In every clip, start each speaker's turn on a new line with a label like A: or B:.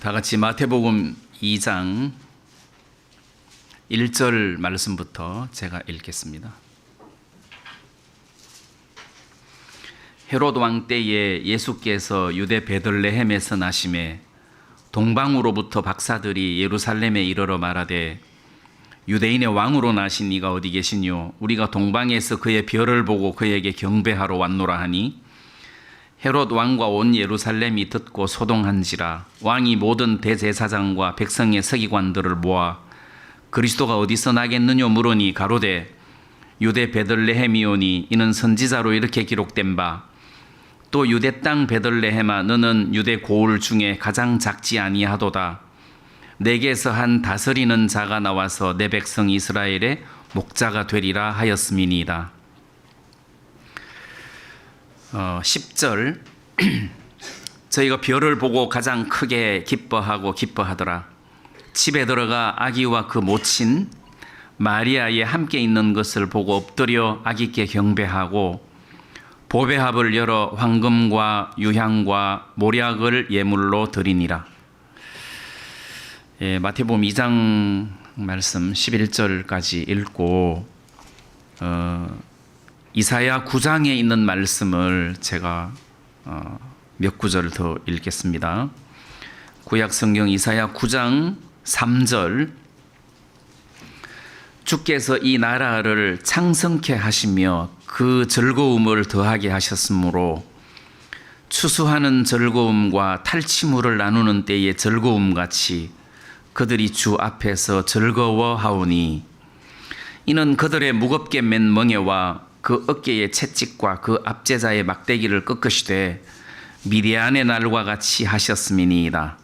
A: 다 같이 마태복음 2장 1절 말씀부터 제가 읽겠습니다. 헤롯 왕 때에 예수께서 유대 베들레헴에서 나심에 동방으로부터 박사들이 예루살렘에 이르러 말하되 유대인의 왕으로 나신 이가 어디 계시뇨? 우리가 동방에서 그의 별을 보고 그에게 경배하러 왔노라 하니 헤롯 왕과 온 예루살렘이 듣고 소동한지라. 왕이 모든 대제사장과 백성의 서기관들을 모아 그리스도가 어디서 나겠느냐 물으니 가로되 유대 베들레헴이오니 이는 선지자로 이렇게 기록된 바 또 유대 땅 베들레헴아 너는 유대 고을 중에 가장 작지 아니하도다. 내게서 한 다스리는 자가 나와서 내 백성 이스라엘의 목자가 되리라 하였음이니이다. 10절 저희가 별을 보고 가장 크게 기뻐하더라. 집에 들어가 아기와 그 모친 마리아에 함께 있는 것을 보고 엎드려 아기께 경배하고 보배합을 열어 황금과 유향과 모략을 예물로 드리니라. 마태복음 2장 말씀 11절까지 읽고 이사야 9장에 있는 말씀을 제가 몇 구절 더 읽겠습니다. 구약 성경 이사야 9장 3절 주께서 이 나라를 창성케 하시며 그 즐거움을 더하게 하셨으므로 추수하는 즐거움과 탈취물을 나누는 때의 즐거움같이 그들이 주 앞에서 즐거워하오니 이는 그들의 무겁게 맨 멍에와 그 어깨의 채찍과 그 압제자의 막대기를 꺾으시되 미디안의 날과 같이 하셨음이니이다.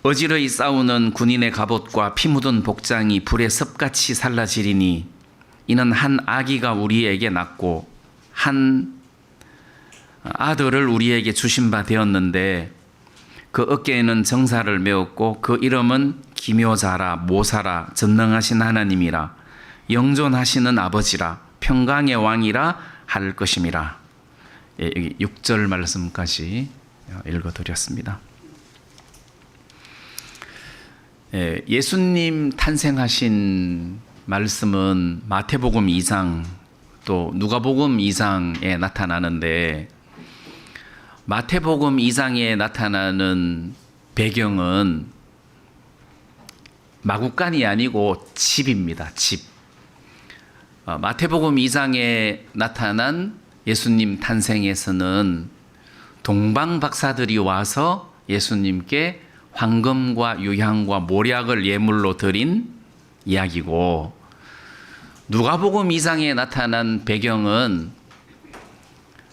A: 어지러이 싸우는 군인의 갑옷과 피 묻은 복장이 불에 섭같이 살라지리니 이는 한 아기가 우리에게 낳고 한 아들을 우리에게 주신 바 되었는데 그 어깨에는 정사를 메었고 그 이름은 기묘자라 모사라 전능하신 하나님이라 영존하시는 아버지라 평강의 왕이라 할 것임이라. 여기 6절 말씀까지 읽어드렸습니다. 예수님 탄생하신 말씀은 마태복음 2장 또 누가복음 2장에 나타나는데 마태복음 2장에 나타나는 배경은 마구간이 아니고 집입니다. 집. 마태복음 2장에 나타난 예수님 탄생에서는 동방 박사들이 와서 예수님께 황금과 유향과 모략을 예물로 드린 이야기고 누가복음 2장에 나타난 배경은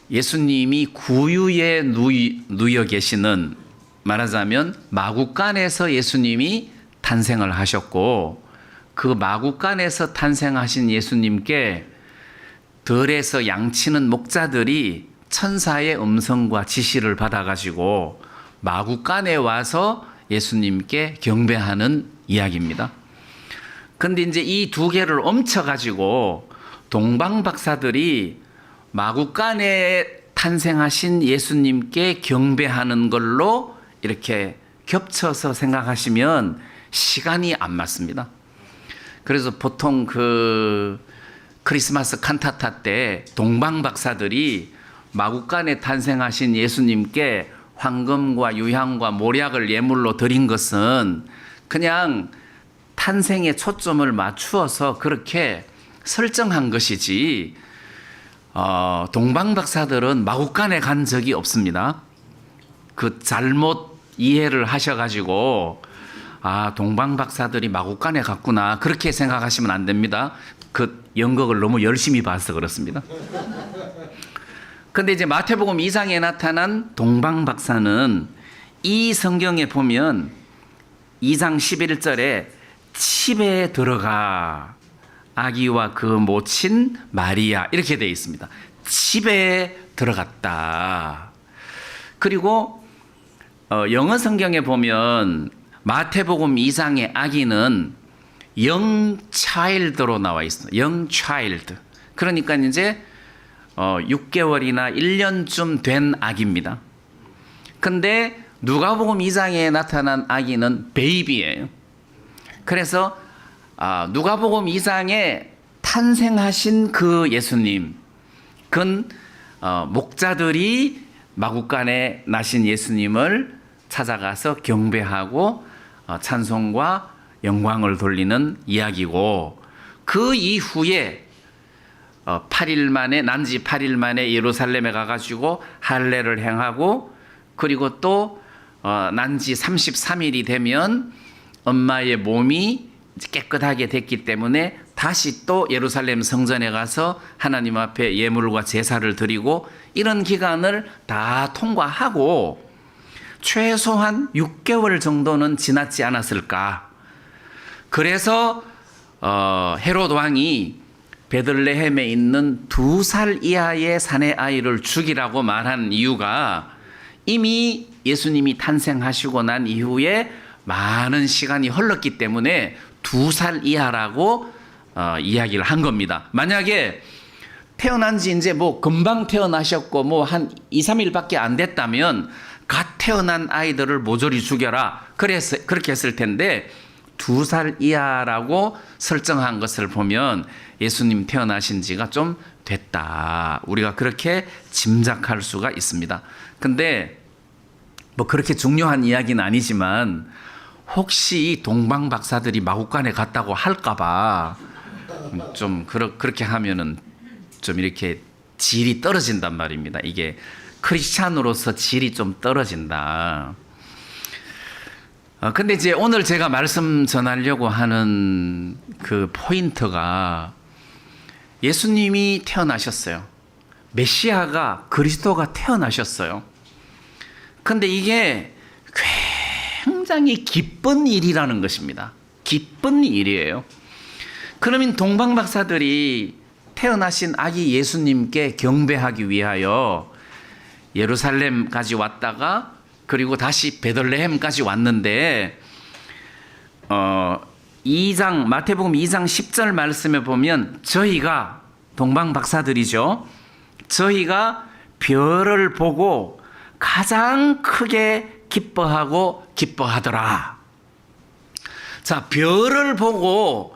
A: 예수님이 구유에 누워 계시는 말하자면 마구간에서 예수님이 탄생을 하셨고 그 마구간에서 탄생하신 예수님께 들에서 양치는 목자들이 천사의 음성과 지시를 받아가지고 마구간에 와서 예수님께 경배하는 이야기입니다. 근데 이제 이 두 개를 엄쳐가지고 동방 박사들이 마구간에 탄생하신 예수님께 경배하는 걸로 이렇게 겹쳐서 생각하시면 시간이 안 맞습니다. 그래서 보통 그 크리스마스 칸타타 때 동방 박사들이 마구간에 탄생하신 예수님께 황금과 유향과 모략을 예물로 드린 것은 그냥 탄생에 초점을 맞추어서 그렇게 설정한 것이지 동방 박사들은 마구간에 간 적이 없습니다. 그 잘못 이해를 하셔가지고 동방 박사들이 마구간에 갔구나 그렇게 생각하시면 안 됩니다. 그 연극을 너무 열심히 봐서 그렇습니다. 근데 이제 마태복음 2장에 나타난 동방 박사는 이 성경에 보면 2장 11절에 집에 들어가 아기와 그 모친 마리아 이렇게 되어 있습니다. 집에 들어갔다. 그리고 영어 성경에 보면 마태복음 2장의 아기는 young child로 나와 있습니다. young child. 그러니까 이제 6개월이나 1년쯤 된 아기입니다. 근데 누가복음 2장에 나타난 아기는 베이비예요. 그래서 누가복음 2장에 탄생하신 그 예수님, 그건 목자들이 마구간에 나신 예수님을 찾아가서 경배하고 찬송과 영광을 돌리는 이야기고, 그 이후에 8일 만에, 난지 8일 만에 예루살렘에 가가지고 할례를 행하고, 그리고 또 난지 33일이 되면 엄마의 몸이 깨끗하게 됐기 때문에 다시 또 예루살렘 성전에 가서 하나님 앞에 예물과 제사를 드리고, 이런 기간을 다 통과하고 최소한 6개월 정도는 지났지 않았을까. 그래서 헤롯 왕이 베들레헴에 있는 2살 이하의 사내 아이를 죽이라고 말한 이유가, 이미 예수님이 탄생하시고 난 이후에 많은 시간이 흘렀기 때문에 2살 이하라고 이야기를 한 겁니다. 만약에 태어난 지 이제 뭐 금방 태어나셨고 뭐 한 2, 3일밖에 안 됐다면 갓 태어난 아이들을 모조리 죽여라, 그렇게 했을 텐데 2살 이하라고 설정한 것을 보면 예수님 태어나신 지가 좀 됐다, 우리가 그렇게 짐작할 수가 있습니다. 근데 뭐 그렇게 중요한 이야기는 아니지만, 혹시 동방 박사들이 마구간에 갔다고 할까봐 좀 그렇게 하면은 좀 이렇게 질이 떨어진단 말입니다. 이게 크리스찬으로서 질이 좀 떨어진다. 근데 이제 오늘 제가 말씀 전하려고 하는 그 포인트가, 예수님이 태어나셨어요. 메시아가, 그리스도가 태어나셨어요. 근데 이게 굉장히 기쁜 일이라는 것입니다. 기쁜 일이에요. 그러면 동방 박사들이 태어나신 아기 예수님께 경배하기 위하여 예루살렘까지 왔다가 그리고 다시 베들레헴까지 왔는데, 2장 마태복음 2장 10절 말씀에 보면, 저희가, 동방 박사들이죠, 저희가 별을 보고 가장 크게 기뻐하더라. 자, 별을 보고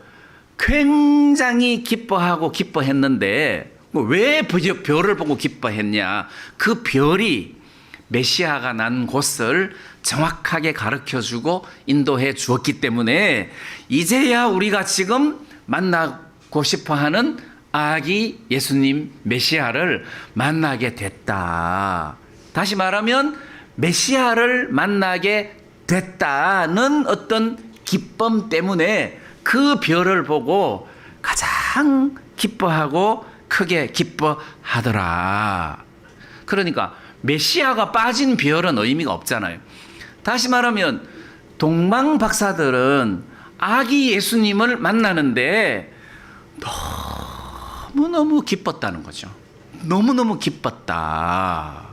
A: 굉장히 기뻐했는데, 왜 별을 보고 기뻐했냐? 그 별이 메시아가 난 곳을 정확하게 가르쳐주고 인도해 주었기 때문에 이제야 우리가 지금 만나고 싶어하는 아기 예수님 메시아를 만나게 됐다. 다시 말하면 메시아를 만나게 됐다는 어떤 기쁨 때문에 그 별을 보고 가장 기뻐하고 크게 기뻐하더라. 그러니까 메시아가 빠진 별은 의미가 없잖아요. 다시 말하면 동방 박사들은 아기 예수님을 만나는데 너무너무 기뻤다는 거죠. 너무너무 기뻤다.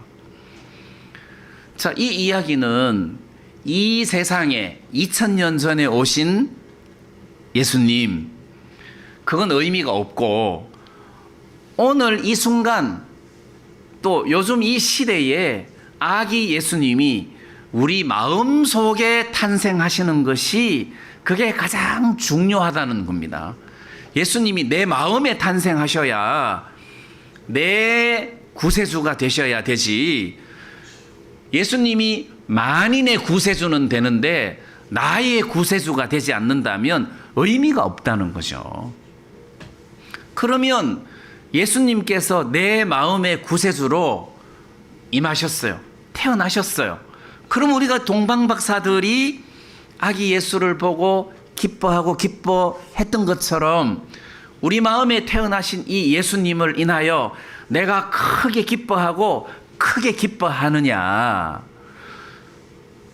A: 자, 이 이야기는 이 세상에 2000년 전에 오신 예수님, 그건 의미가 없고, 오늘 이 순간 또 요즘 이 시대에 아기 예수님이 우리 마음 속에 탄생하시는 것이, 그게 가장 중요하다는 겁니다. 예수님이 내 마음에 탄생하셔야 내 구세주가 되셔야 되지, 예수님이 만인의 구세주는 되는데 나의 구세주가 되지 않는다면 의미가 없다는 거죠. 그러면 예수님께서 내 마음의 구세주로 임하셨어요. 태어나셨어요. 그럼 우리가 동방 박사들이 아기 예수를 보고 기뻐하고 기뻐했던 것처럼 우리 마음에 태어나신 이 예수님을 인하여 내가 크게 기뻐하고 크게 기뻐하느냐.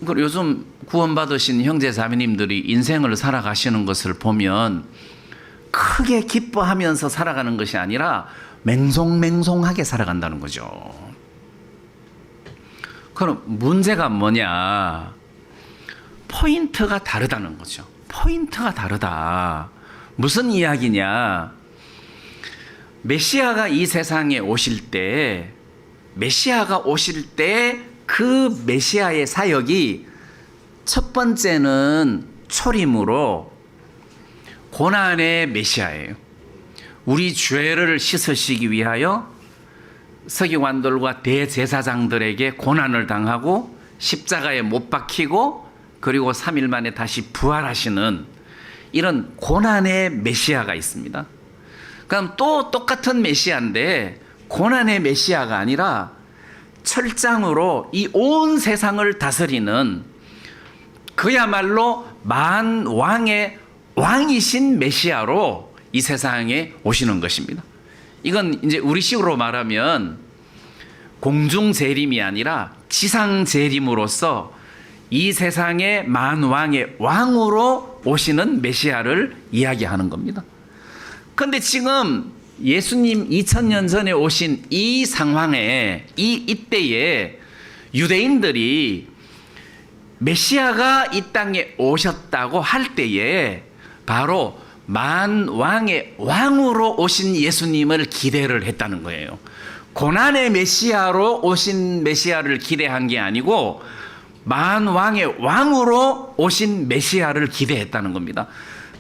A: 그리고 요즘 구원받으신 형제 자매님들이 인생을 살아가시는 것을 보면 크게 기뻐하면서 살아가는 것이 아니라 맹송맹송하게 살아간다는 거죠. 그럼 문제가 뭐냐? 포인트가 다르다는 거죠. 포인트가 다르다. 무슨 이야기냐? 메시아가 이 세상에 오실 때 그 메시아의 사역이 첫 번째는 초림으로 고난의 메시아예요. 우리 죄를 씻으시기 위하여 서기관들과 대제사장들에게 고난을 당하고 십자가에 못 박히고 그리고 3일 만에 다시 부활하시는 이런 고난의 메시아가 있습니다. 그럼 또 똑같은 메시아인데 고난의 메시아가 아니라 철장으로 이 온 세상을 다스리는 그야말로 만왕의 왕이신 메시아로 이 세상에 오시는 것입니다. 이건 이제 우리식으로 말하면 공중 재림이 아니라 지상 재림으로서 이 세상의 만왕의 왕으로 오시는 메시아를 이야기하는 겁니다. 그런데 지금 예수님 2000년 전에 오신 이 상황에 이때에 유대인들이 메시아가 이 땅에 오셨다고 할 때에 바로 만왕의 왕으로 오신 예수님을 기대를 했다는 거예요. 고난의 메시아로 오신 메시아를 기대한 게 아니고 만왕의 왕으로 오신 메시아를 기대했다는 겁니다.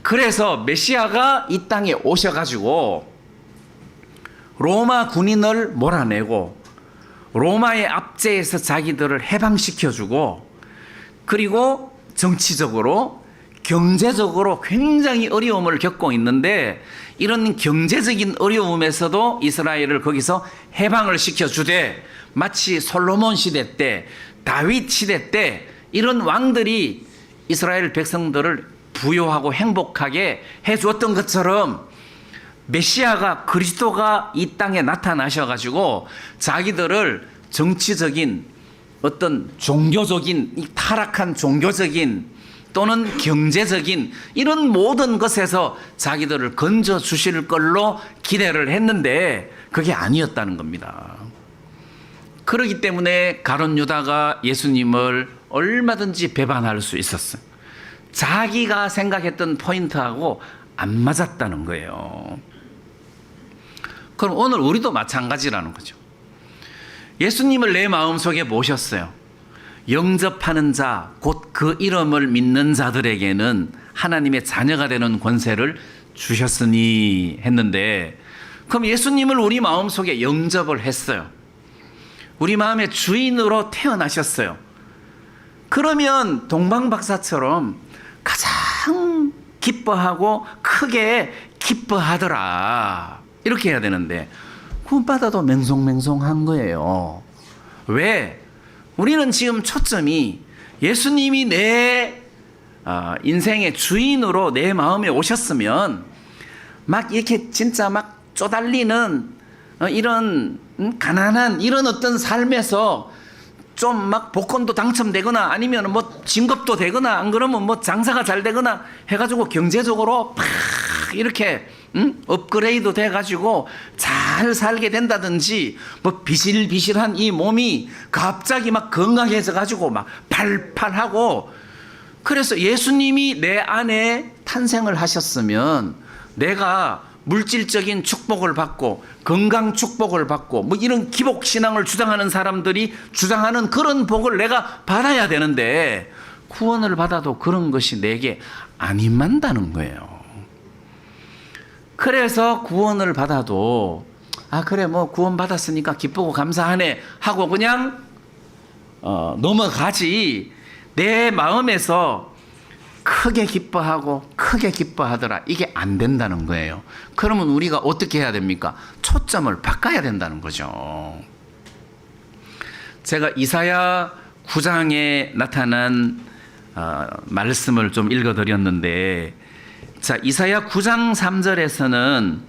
A: 그래서 메시아가 이 땅에 오셔가지고 로마 군인을 몰아내고 로마의 압제에서 자기들을 해방시켜주고 그리고 정치적으로 경제적으로 굉장히 어려움을 겪고 있는데 이런 경제적인 어려움에서도 이스라엘을 거기서 해방을 시켜주되 마치 솔로몬 시대 때 다윗 시대 때 이런 왕들이 이스라엘 백성들을 부유하고 행복하게 해주었던 것처럼 메시아가 그리스도가 이 땅에 나타나셔가지고 자기들을 정치적인 어떤 종교적인 타락한 종교적인 또는 경제적인 이런 모든 것에서 자기들을 건져 주실 걸로 기대를 했는데 그게 아니었다는 겁니다. 그렇기 때문에 가룟 유다가 예수님을 얼마든지 배반할 수 있었어요. 자기가 생각했던 포인트하고 안 맞았다는 거예요. 그럼 오늘 우리도 마찬가지라는 거죠. 예수님을 내 마음속에 모셨어요. 영접하는 자, 곧 그 이름을 믿는 자들에게는 하나님의 자녀가 되는 권세를 주셨으니 했는데 그럼 예수님을 우리 마음속에 영접을 했어요. 우리 마음의 주인으로 태어나셨어요. 그러면 동방박사처럼 가장 기뻐하고 크게 기뻐하더라. 이렇게 해야 되는데 구원받아도 맹송맹송한 거예요. 왜? 우리는 지금 초점이 예수님이 내 인생의 주인으로 내 마음에 오셨으면 막 이렇게 진짜 막 쪼달리는 이런 가난한 이런 어떤 삶에서 좀 막 복권도 당첨되거나 아니면 뭐 진급도 되거나 안 그러면 뭐 장사가 잘 되거나 해가지고 경제적으로 팍 이렇게 업그레이드 돼가지고 잘 살게 된다든지 뭐 비실비실한 이 몸이 갑자기 막 건강해져 가지고 막 팔팔하고 그래서 예수님이 내 안에 탄생을 하셨으면 내가 물질적인 축복을 받고 건강 축복을 받고 뭐 이런 기복 신앙을 주장하는 사람들이 주장하는 그런 복을 내가 받아야 되는데 구원을 받아도 그런 것이 내게 안 임한다는 거예요. 그래서 구원을 받아도 그래 뭐 구원 받았으니까 기쁘고 감사하네 하고 그냥 넘어가지 내 마음에서 크게 기뻐하고 크게 기뻐하더라 이게 안 된다는 거예요. 그러면 우리가 어떻게 해야 됩니까? 초점을 바꿔야 된다는 거죠. 제가 이사야 9장에 나타난 말씀을 좀 읽어드렸는데 자, 이사야 9장 3절에서는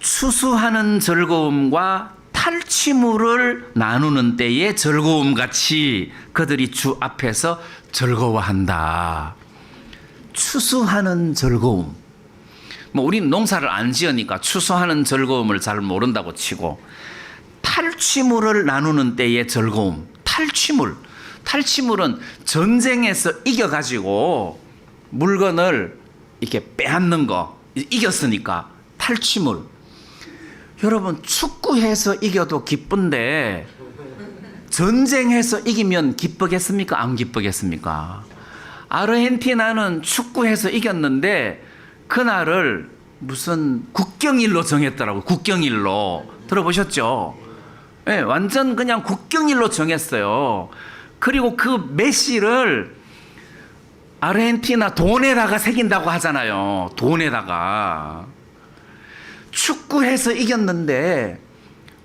A: 추수하는 즐거움과 탈취물을 나누는 때의 즐거움 같이 그들이 주 앞에서 즐거워한다. 추수하는 즐거움. 뭐 우리는 농사를 안 지으니까 추수하는 즐거움을 잘 모른다고 치고 탈취물을 나누는 때의 즐거움. 탈취물은 전쟁에서 이겨가지고 물건을 이렇게 빼앗는 거 이겼으니까 탈취물. 여러분, 축구해서 이겨도 기쁜데 전쟁해서 이기면 기쁘겠습니까? 안 기쁘겠습니까? 아르헨티나는 축구해서 이겼는데 그날을 무슨 국경일로 정했더라고요. 국경일로. 들어보셨죠? 네, 완전 그냥 국경일로 정했어요. 그리고 그 메시를 아르헨티나 돈에다가 새긴다고 하잖아요. 돈에다가. 축구해서 이겼는데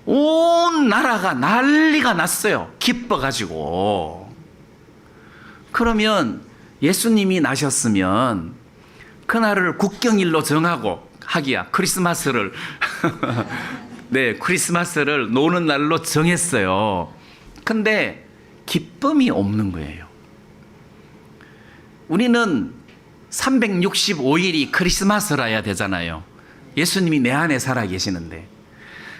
A: 온 나라가 난리가 났어요. 기뻐가지고. 그러면 예수님이 나셨으면 그날을 국경일로 정하고 하기야 크리스마스를 네, 크리스마스를 노는 날로 정했어요. 근데 기쁨이 없는 거예요. 우리는 365일이 크리스마스라야 되잖아요. 예수님이 내 안에 살아 계시는데.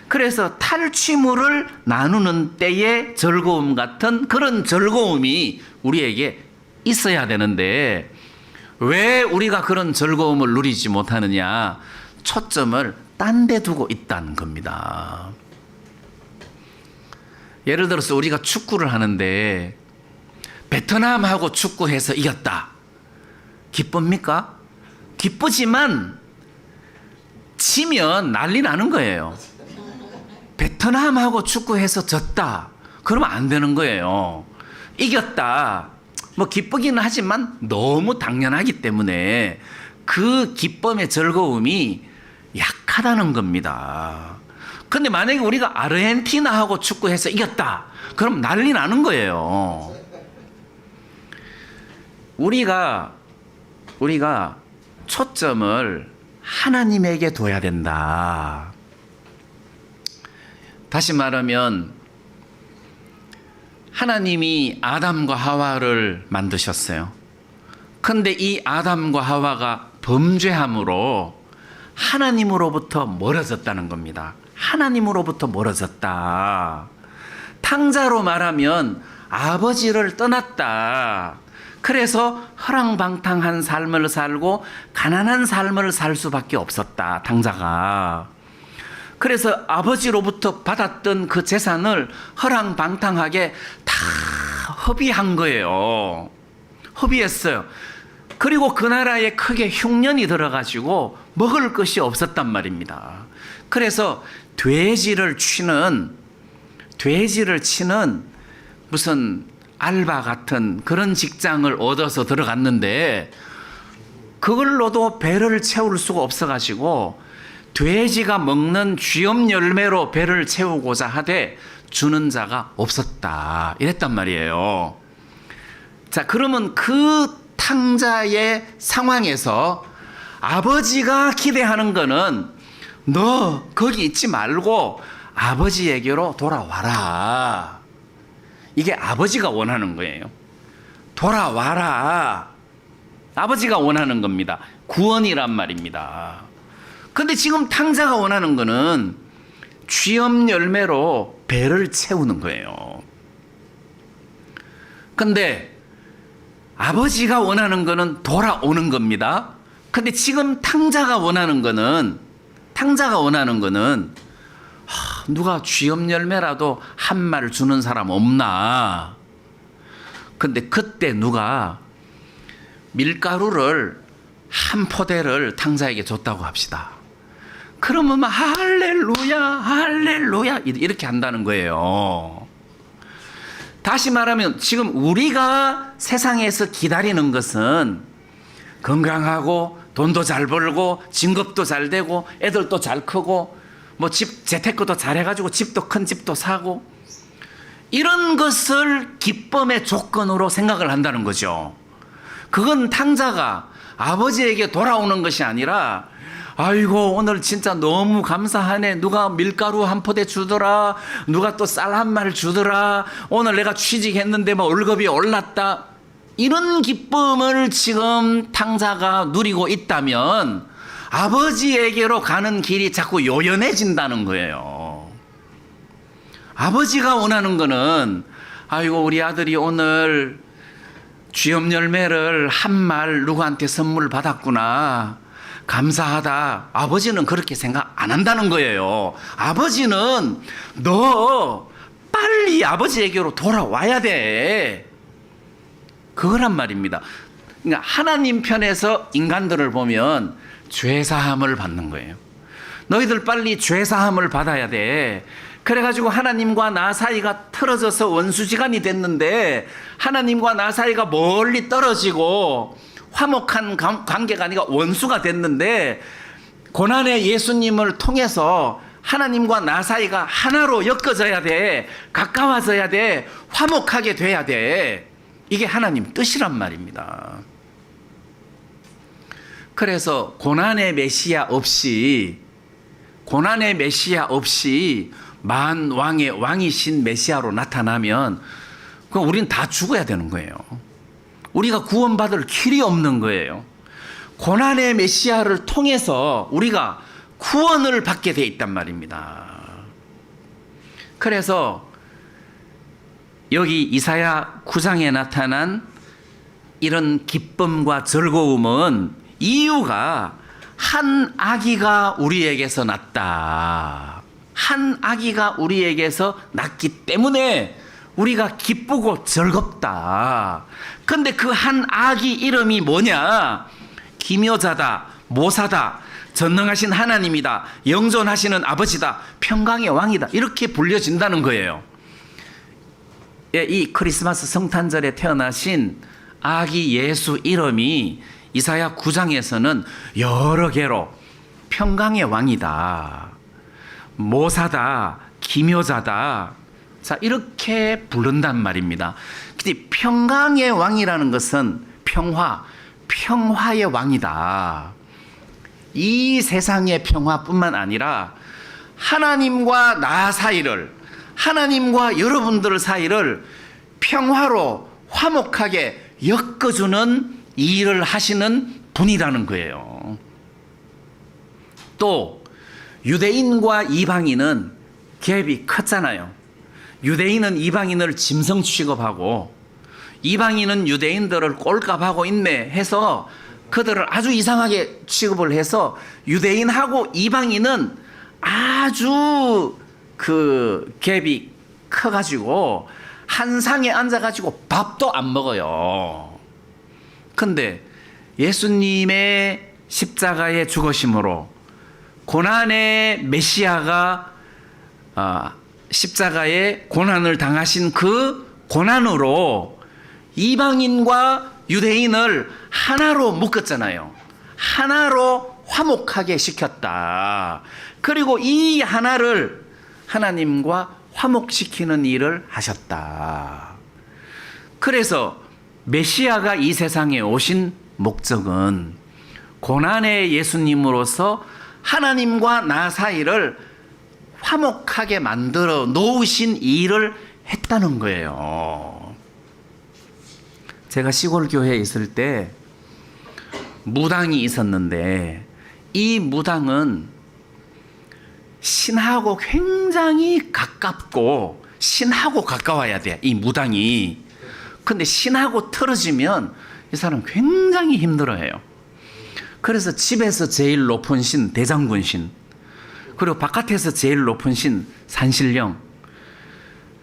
A: 그래서 탈취물을 나누는 때의 즐거움 같은 그런 즐거움이 우리에게 있어야 되는데 왜 우리가 그런 즐거움을 누리지 못하느냐? 초점을 딴 데 두고 있다는 겁니다. 예를 들어서 우리가 축구를 하는데 베트남하고 축구해서 이겼다. 기쁩니까? 기쁘지만 지면 난리 나는 거예요. 베트남하고 축구해서 졌다. 그러면 안 되는 거예요. 이겼다. 뭐 기쁘기는 하지만 너무 당연하기 때문에 그 기쁨의 즐거움이 약하다는 겁니다. 근데 만약에 우리가 아르헨티나하고 축구해서 이겼다. 그럼 난리 나는 거예요. 우리가 초점을 하나님에게 둬야 된다. 다시 말하면 하나님이 아담과 하와를 만드셨어요. 근데 이 아담과 하와가 범죄함으로 하나님으로부터 멀어졌다는 겁니다. 하나님으로부터 멀어졌다. 탕자로 말하면 아버지를 떠났다. 그래서 허랑방탕한 삶을 살고 가난한 삶을 살 수밖에 없었다. 탕자가. 그래서 아버지로부터 받았던 그 재산을 허랑방탕하게 다 허비한 거예요. 허비했어요. 그리고 그 나라에 크게 흉년이 들어가지고 먹을 것이 없었단 말입니다. 그래서 돼지를 치는 무슨 알바 같은 그런 직장을 얻어서 들어갔는데 그걸로도 배를 채울 수가 없어가지고 돼지가 먹는 쥐엄 열매로 배를 채우고자 하되 주는 자가 없었다. 이랬단 말이에요. 자, 그러면 그 탕자의 상황에서 아버지가 기대하는 거는 너 거기 있지 말고 아버지에게로 돌아와라. 이게 아버지가 원하는 거예요. 돌아와라. 아버지가 원하는 겁니다. 구원이란 말입니다. 근데 지금 탕자가 원하는 거는 쥐엄 열매로 배를 채우는 거예요. 근데 아버지가 원하는 거는 돌아오는 겁니다. 근데 지금 탕자가 원하는 거는 누가 쥐엄 열매라도 한 말 주는 사람 없나? 근데 그때 누가 밀가루를 한 포대를 탕자에게 줬다고 합시다. 그러면 막 할렐루야, 할렐루야 이렇게 한다는 거예요. 다시 말하면 지금 우리가 세상에서 기다리는 것은 건강하고 돈도 잘 벌고 진급도 잘 되고 애들도 잘 크고 뭐 집 재테크도 잘 해가지고 집도 큰 집도 사고 이런 것을 기쁨의 조건으로 생각을 한다는 거죠. 그건 탕자가 아버지에게 돌아오는 것이 아니라 아이고 오늘 진짜 너무 감사하네. 누가 밀가루 한 포대 주더라. 누가 또 쌀 한 말 주더라. 오늘 내가 취직했는데 뭐 월급이 올랐다. 이런 기쁨을 지금 탕자가 누리고 있다면 아버지에게로 가는 길이 자꾸 요연해진다는 거예요. 아버지가 원하는 거는 아이고 우리 아들이 오늘 쥐엄 열매를 한 말 누구한테 선물 받았구나. 감사하다. 아버지는 그렇게 생각 안 한다는 거예요. 아버지는 너 빨리 아버지에게로 돌아와야 돼. 그거란 말입니다. 그러니까 하나님 편에서 인간들을 보면 죄사함을 받는 거예요. 너희들 빨리 죄사함을 받아야 돼. 그래가지고 하나님과 나 사이가 틀어져서 원수지간이 됐는데 하나님과 나 사이가 멀리 떨어지고 화목한 관계가 아니라 원수가 됐는데 고난의 예수님을 통해서 하나님과 나 사이가 하나로 엮어져야 돼. 가까워져야 돼. 화목하게 돼야 돼. 이게 하나님 뜻이란 말입니다. 그래서 고난의 메시아 없이 만왕의 왕이신 메시아로 나타나면 그럼 우리는 다 죽어야 되는 거예요. 우리가 구원받을 길이 없는 거예요. 고난의 메시아를 통해서 우리가 구원을 받게 돼 있단 말입니다. 그래서 여기 이사야 9장에 나타난 이런 기쁨과 즐거움은 이유가 한 아기가 우리에게서 났다. 한 아기가 우리에게서 났기 때문에 우리가 기쁘고 즐겁다. 근데 그 한 아기 이름이 뭐냐? 기묘자다, 모사다, 전능하신 하나님이다, 영존하시는 아버지다, 평강의 왕이다. 이렇게 불려진다는 거예요. 이 크리스마스 성탄절에 태어나신 아기 예수 이름이 이사야 9장에서는 여러 개로 평강의 왕이다, 모사다, 기묘자다, 자 이렇게 부른단 말입니다. 근데 평강의 왕이라는 것은 평화의 왕이다. 이 세상의 평화뿐만 아니라 하나님과 나 사이를, 하나님과 여러분들 사이를 평화로 화목하게 엮어주는 이 일을 하시는 분이라는 거예요. 또 유대인과 이방인은 갭이 컸잖아요. 유대인은 이방인을 짐승 취급하고 이방인은 유대인들을 꼴값하고 있네 해서 그들을 아주 이상하게 취급을 해서 유대인하고 이방인은 아주 그 갭이 커가지고 한 상에 앉아가지고 밥도 안 먹어요. 근데 예수님의 십자가의 죽으심으로 고난의 메시아가 십자가의 고난을 당하신 그 고난으로 이방인과 유대인을 하나로 묶었잖아요. 하나로 화목하게 시켰다. 그리고 이 하나를 하나님과 화목시키는 일을 하셨다. 그래서 메시아가 이 세상에 오신 목적은 고난의 예수님으로서 하나님과 나 사이를 화목하게 만들어 놓으신 일을 했다는 거예요. 제가 시골 교회에 있을 때 무당이 있었는데 이 무당은 신하고 굉장히 가깝고 신하고 가까워야 돼. 이 무당이. 근데 신하고 틀어지면 이 사람 굉장히 힘들어해요. 그래서 집에서 제일 높은 신 대장군 신, 그리고 바깥에서 제일 높은 신 산신령.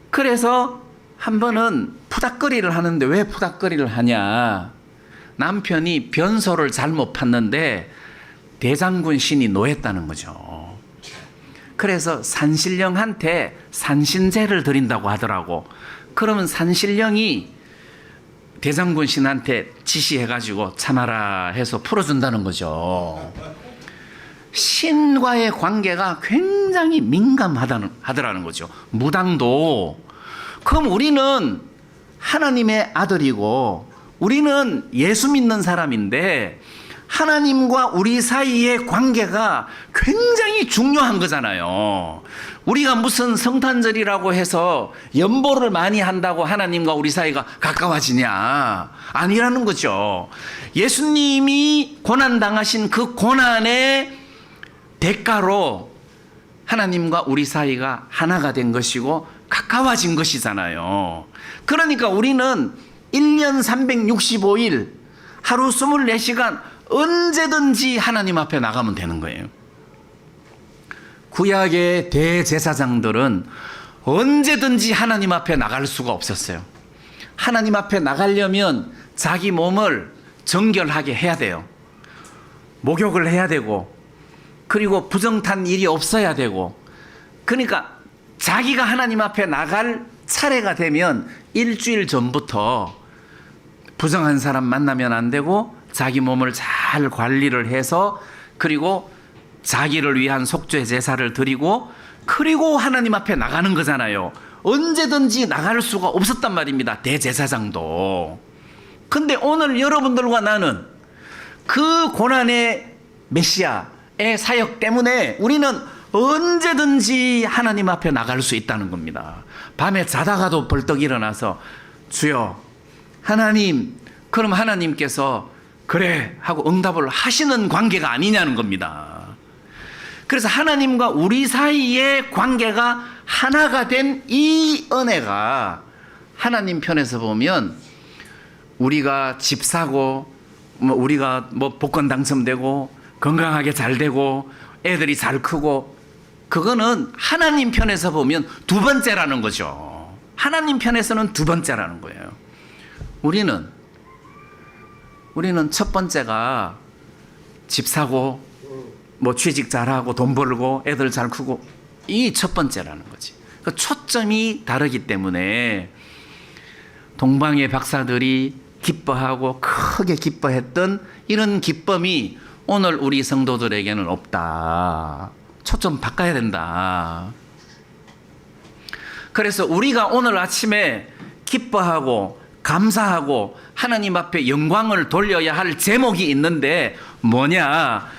A: 그래서 한 번은 푸닥거리를 하는데 왜 푸닥거리를 하냐? 남편이 변소를 잘못 팠는데 대장군 신이 노했다는 거죠. 그래서 산신령한테 산신제를 드린다고 하더라고. 그러면 산신령이 대장군 신한테 지시해가지고 참아라 해서 풀어준다는 거죠. 신과의 관계가 굉장히 민감하더라는 거죠. 무당도. 그럼 우리는 하나님의 아들이고 우리는 예수 믿는 사람인데 하나님과 우리 사이의 관계가 굉장히 중요한 거잖아요. 우리가 무슨 성탄절이라고 해서 연보를 많이 한다고 하나님과 우리 사이가 가까워지냐? 아니라는 거죠. 예수님이 고난당하신 그 고난의 대가로 하나님과 우리 사이가 하나가 된 것이고 가까워진 것이잖아요. 그러니까 우리는 1년 365일 하루 24시간 언제든지 하나님 앞에 나가면 되는 거예요. 구약의 대제사장들은 언제든지 하나님 앞에 나갈 수가 없었어요. 하나님 앞에 나가려면 자기 몸을 정결하게 해야 돼요. 목욕을 해야 되고, 그리고 부정탄 일이 없어야 되고, 그러니까 자기가 하나님 앞에 나갈 차례가 되면 일주일 전부터 부정한 사람 만나면 안 되고, 자기 몸을 잘 관리를 해서, 그리고 자기를 위한 속죄 제사를 드리고, 그리고 하나님 앞에 나가는 거잖아요. 언제든지 나갈 수가 없었단 말입니다, 대제사장도. 근데 오늘 여러분들과 나는 그 고난의 메시아의 사역 때문에 우리는 언제든지 하나님 앞에 나갈 수 있다는 겁니다. 밤에 자다가도 벌떡 일어나서 주여, 하나님, 그럼 하나님께서 그래 하고 응답을 하시는 관계가 아니냐는 겁니다. 그래서 하나님과 우리 사이의 관계가 하나가 된 이 은혜가 하나님 편에서 보면 우리가 집 사고, 우리가 복권 당첨되고, 건강하게 잘 되고, 애들이 잘 크고, 그거는 하나님 편에서 보면 두 번째라는 거죠. 하나님 편에서는 두 번째라는 거예요. 우리는 첫 번째가 집 사고, 취직 잘하고, 돈 벌고, 애들 잘 크고, 이 첫 번째라는 거지. 그 초점이 다르기 때문에 동방의 박사들이 기뻐하고 크게 기뻐했던 이런 기쁨이 오늘 우리 성도들에게는 없다. 초점 바꿔야 된다. 그래서 우리가 오늘 아침에 기뻐하고 감사하고 하나님 앞에 영광을 돌려야 할 제목이 있는데 뭐냐?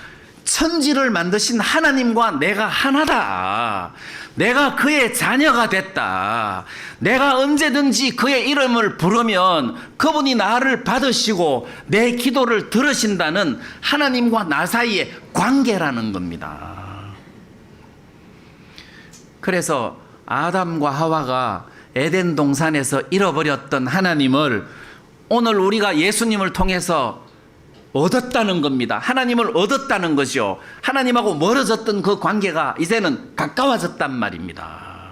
A: 천지를 만드신 하나님과 내가 하나다. 내가 그의 자녀가 됐다. 내가 언제든지 그의 이름을 부르면 그분이 나를 받으시고 내 기도를 들으신다는 하나님과 나 사이의 관계라는 겁니다. 그래서 아담과 하와가 에덴 동산에서 잃어버렸던 하나님을 오늘 우리가 예수님을 통해서 얻었다는 겁니다. 하나님을 얻었다는 것이요. 하나님하고 멀어졌던 그 관계가 이제는 가까워졌단 말입니다.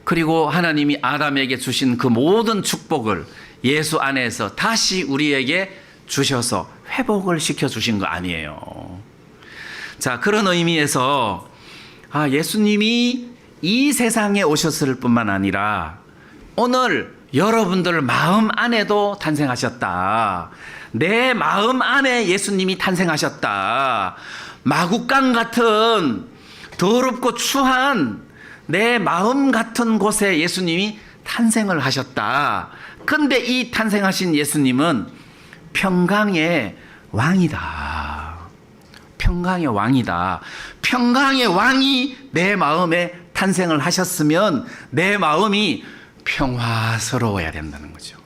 A: 그리고 하나님이 아담에게 주신 그 모든 축복을 예수 안에서 다시 우리에게 주셔서 회복을 시켜주신 거 아니에요. 자, 그런 의미에서 예수님이 이 세상에 오셨을 뿐만 아니라 오늘 여러분들 마음 안에도 탄생하셨다. 내 마음 안에 예수님이 탄생하셨다. 마구간 같은 더럽고 추한 내 마음 같은 곳에 예수님이 탄생을 하셨다. 근데 이 탄생하신 예수님은 평강의 왕이다. 평강의 왕이다. 평강의 왕이 내 마음에 탄생을 하셨으면 내 마음이 평화스러워야 된다는 거죠.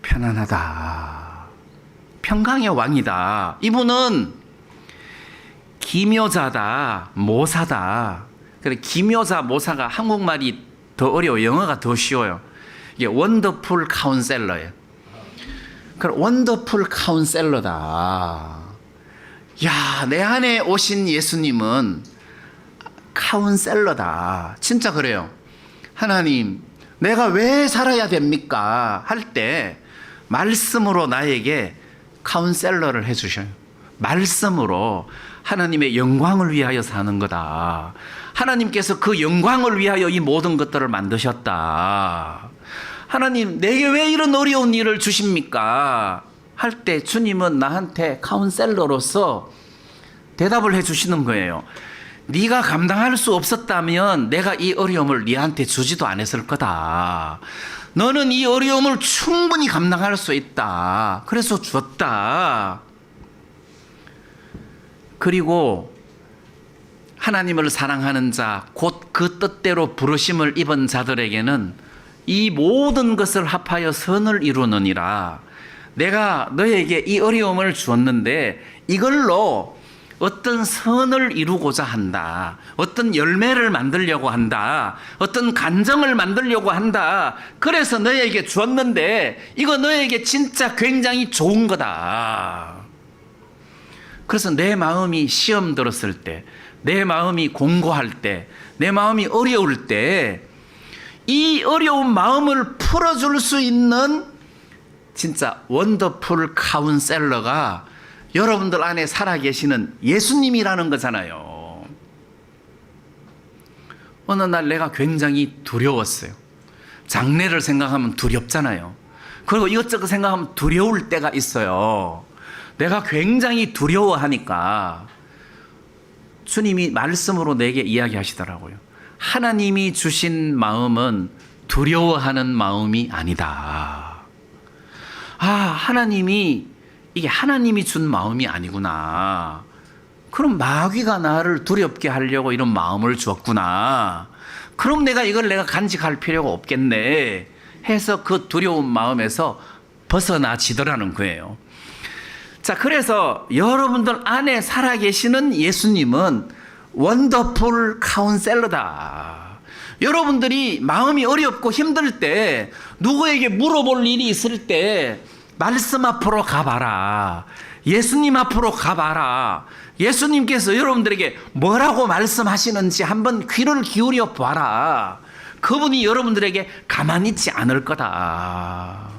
A: 편안하다. 평강의 왕이다. 이분은 기묘자다, 모사다. 그래, 기묘자, 모사가 한국말이 더 어려워요. 영어가 더 쉬워요. 이게 원더풀 카운셀러예요. 그래, 원더풀 카운셀러다. 야, 내 안에 오신 예수님은 카운셀러다. 진짜 그래요. 하나님, 내가 왜 살아야 됩니까? 할 때 말씀으로 나에게 카운셀러를 해주셔요. 말씀으로 하나님의 영광을 위하여 사는 거다. 하나님께서 그 영광을 위하여 이 모든 것들을 만드셨다. 하나님, 내게 왜 이런 어려운 일을 주십니까? 할 때 주님은 나한테 카운셀러로서 대답을 해주시는 거예요. 네가 감당할 수 없었다면 내가 이 어려움을 네한테 주지도 않았을 거다. 너는 이 어려움을 충분히 감당할 수 있다. 그래서 줬다. 그리고 하나님을 사랑하는 자, 곧 그 뜻대로 부르심을 입은 자들에게는 이 모든 것을 합하여 선을 이루느니라. 내가 너에게 이 어려움을 주었는데 이걸로 어떤 선을 이루고자 한다. 어떤 열매를 만들려고 한다. 어떤 간정을 만들려고 한다. 그래서 너에게 주었는데 이거 너에게 진짜 굉장히 좋은 거다. 그래서 내 마음이 시험 들었을 때, 내 마음이 공고할 때, 내 마음이 어려울 때 이 어려운 마음을 풀어줄 수 있는 진짜 원더풀 카운셀러가 여러분들 안에 살아계시는 예수님이라는 거잖아요. 어느 날 내가 굉장히 두려웠어요. 장래를 생각하면 두렵잖아요. 그리고 이것저것 생각하면 두려울 때가 있어요. 내가 굉장히 두려워하니까 주님이 말씀으로 내게 이야기하시더라고요. 하나님이 주신 마음은 두려워하는 마음이 아니다. 하나님이 이게 하나님이 준 마음이 아니구나. 그럼 마귀가 나를 두렵게 하려고 이런 마음을 주었구나. 그럼 내가 간직할 필요가 없겠네 해서 그 두려운 마음에서 벗어나지더라는 거예요. 자, 그래서 여러분들 안에 살아계시는 예수님은 원더풀 카운셀러다. 여러분들이 마음이 어렵고 힘들 때, 누구에게 물어볼 일이 있을 때 말씀 앞으로 가봐라. 예수님 앞으로 가봐라. 예수님께서 여러분들에게 뭐라고 말씀하시는지 한번 귀를 기울여 봐라. 그분이 여러분들에게 가만히 있지 않을 거다.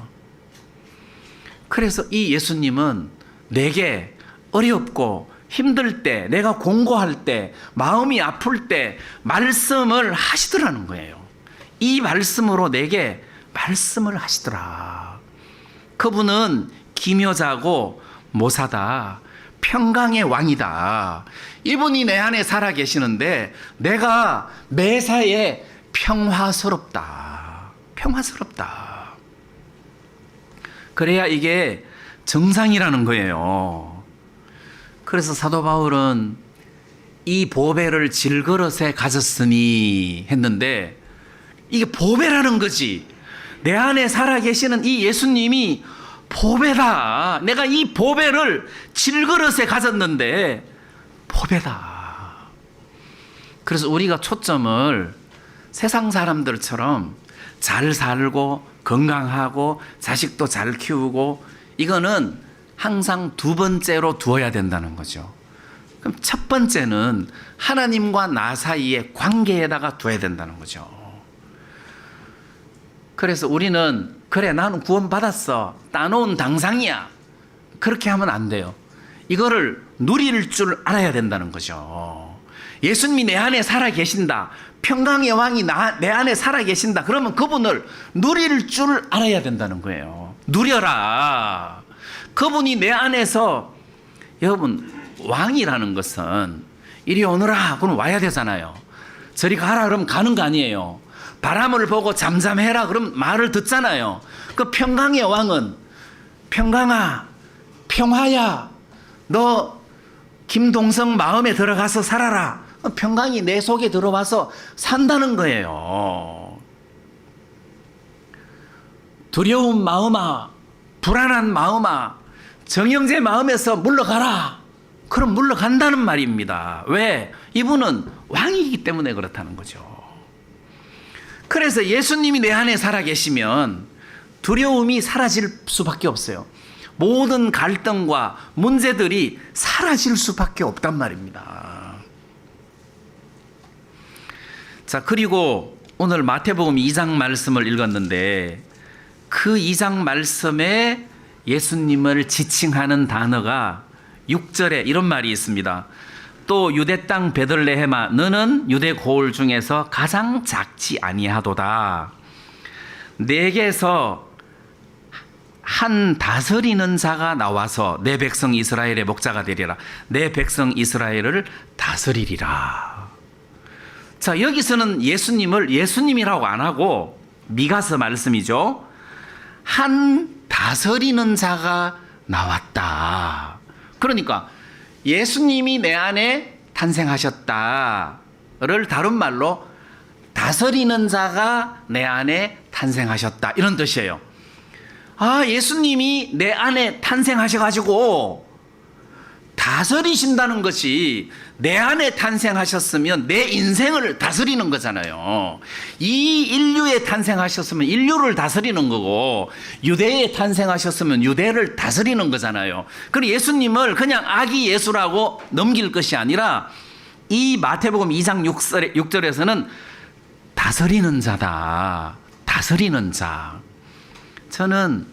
A: 그래서 이 예수님은 내게 어렵고 힘들 때, 내가 공고할 때, 마음이 아플 때 말씀을 하시더라는 거예요. 이 말씀으로 내게 말씀을 하시더라. 그분은 기묘자고 모사다. 평강의 왕이다. 이분이 내 안에 살아 계시는데 내가 매사에 평화스럽다. 평화스럽다. 그래야 이게 정상이라는 거예요. 그래서 사도 바울은 이 보배를 질그릇에 가졌으니 했는데 이게 보배라는 거지. 내 안에 살아계시는 이 예수님이 보배다. 내가 이 보배를 질그릇에 가졌는데 보배다. 그래서 우리가 초점을 세상 사람들처럼 잘 살고 건강하고 자식도 잘 키우고 이거는 항상 두 번째로 두어야 된다는 거죠. 그럼 첫 번째는 하나님과 나 사이의 관계에다가 두어야 된다는 거죠. 그래서 우리는 그래 나는 구원받았어. 따놓은 당상이야. 그렇게 하면 안 돼요. 이거를 누릴 줄 알아야 된다는 거죠. 예수님이 내 안에 살아 계신다. 평강의 왕이 내 안에 살아 계신다. 그러면 그분을 누릴 줄 알아야 된다는 거예요. 누려라. 그분이 내 안에서, 여러분 왕이라는 것은 이리 오너라 그럼 와야 되잖아요. 저리 가라 그러면 가는 거 아니에요. 바람을 보고 잠잠해라 그럼 말을 듣잖아요. 그 평강의 왕은 평강아 평화야 너 김동성 마음에 들어가서 살아라. 평강이 내 속에 들어와서 산다는 거예요. 두려운 마음아 불안한 마음아 정영재 마음에서 물러가라. 그럼 물러간다는 말입니다. 왜? 이분은 왕이기 때문에 그렇다는 거죠. 그래서 예수님이 내 안에 살아계시면 두려움이 사라질 수밖에 없어요. 모든 갈등과 문제들이 사라질 수밖에 없단 말입니다. 자, 그리고 오늘 마태복음 2장 말씀을 읽었는데 그 2장 말씀에 예수님을 지칭하는 단어가 6절에 이런 말이 있습니다. 또 유대 땅 베들레헴아 너는 유대 고을 중에서 가장 작지 아니하도다. 내게서 한 다스리는 자가 나와서 내 백성 이스라엘의 목자가 되리라. 내 백성 이스라엘을 다스리리라. 자, 여기서는 예수님을 예수님이라고 안 하고 미가서 말씀이죠. 한 다스리는 자가 나왔다. 그러니까 예수님이 내 안에 탄생하셨다를 다른 말로 다스리는 자가 내 안에 탄생하셨다 이런 뜻이에요. 예수님이 내 안에 탄생하셔가지고 다스리신다는 것이 내 안에 탄생하셨으면 내 인생을 다스리는 거잖아요. 이 인류에 탄생하셨으면 인류를 다스리는 거고, 유대에 탄생하셨으면 유대를 다스리는 거잖아요. 그리고 예수님을 그냥 아기 예수라고 넘길 것이 아니라 이 마태복음 2장 6절에서는 다스리는 자다. 다스리는 자. 저는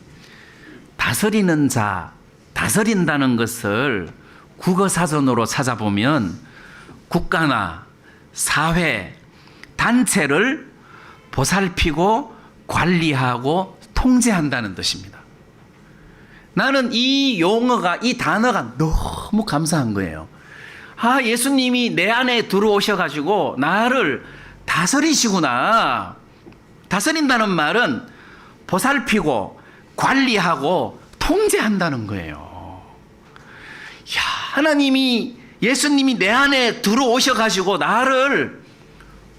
A: 다스리는 자, 다스린다는 것을 국어사전으로 찾아보면 국가나 사회, 단체를 보살피고 관리하고 통제한다는 뜻입니다. 나는 이 용어가, 이 단어가 너무 감사한 거예요. 아, 예수님이 내 안에 들어오셔가지고 나를 다스리시구나. 다스린다는 말은 보살피고 관리하고 통제한다는 거예요. 야, 하나님이, 예수님이 내 안에 들어오셔가지고 나를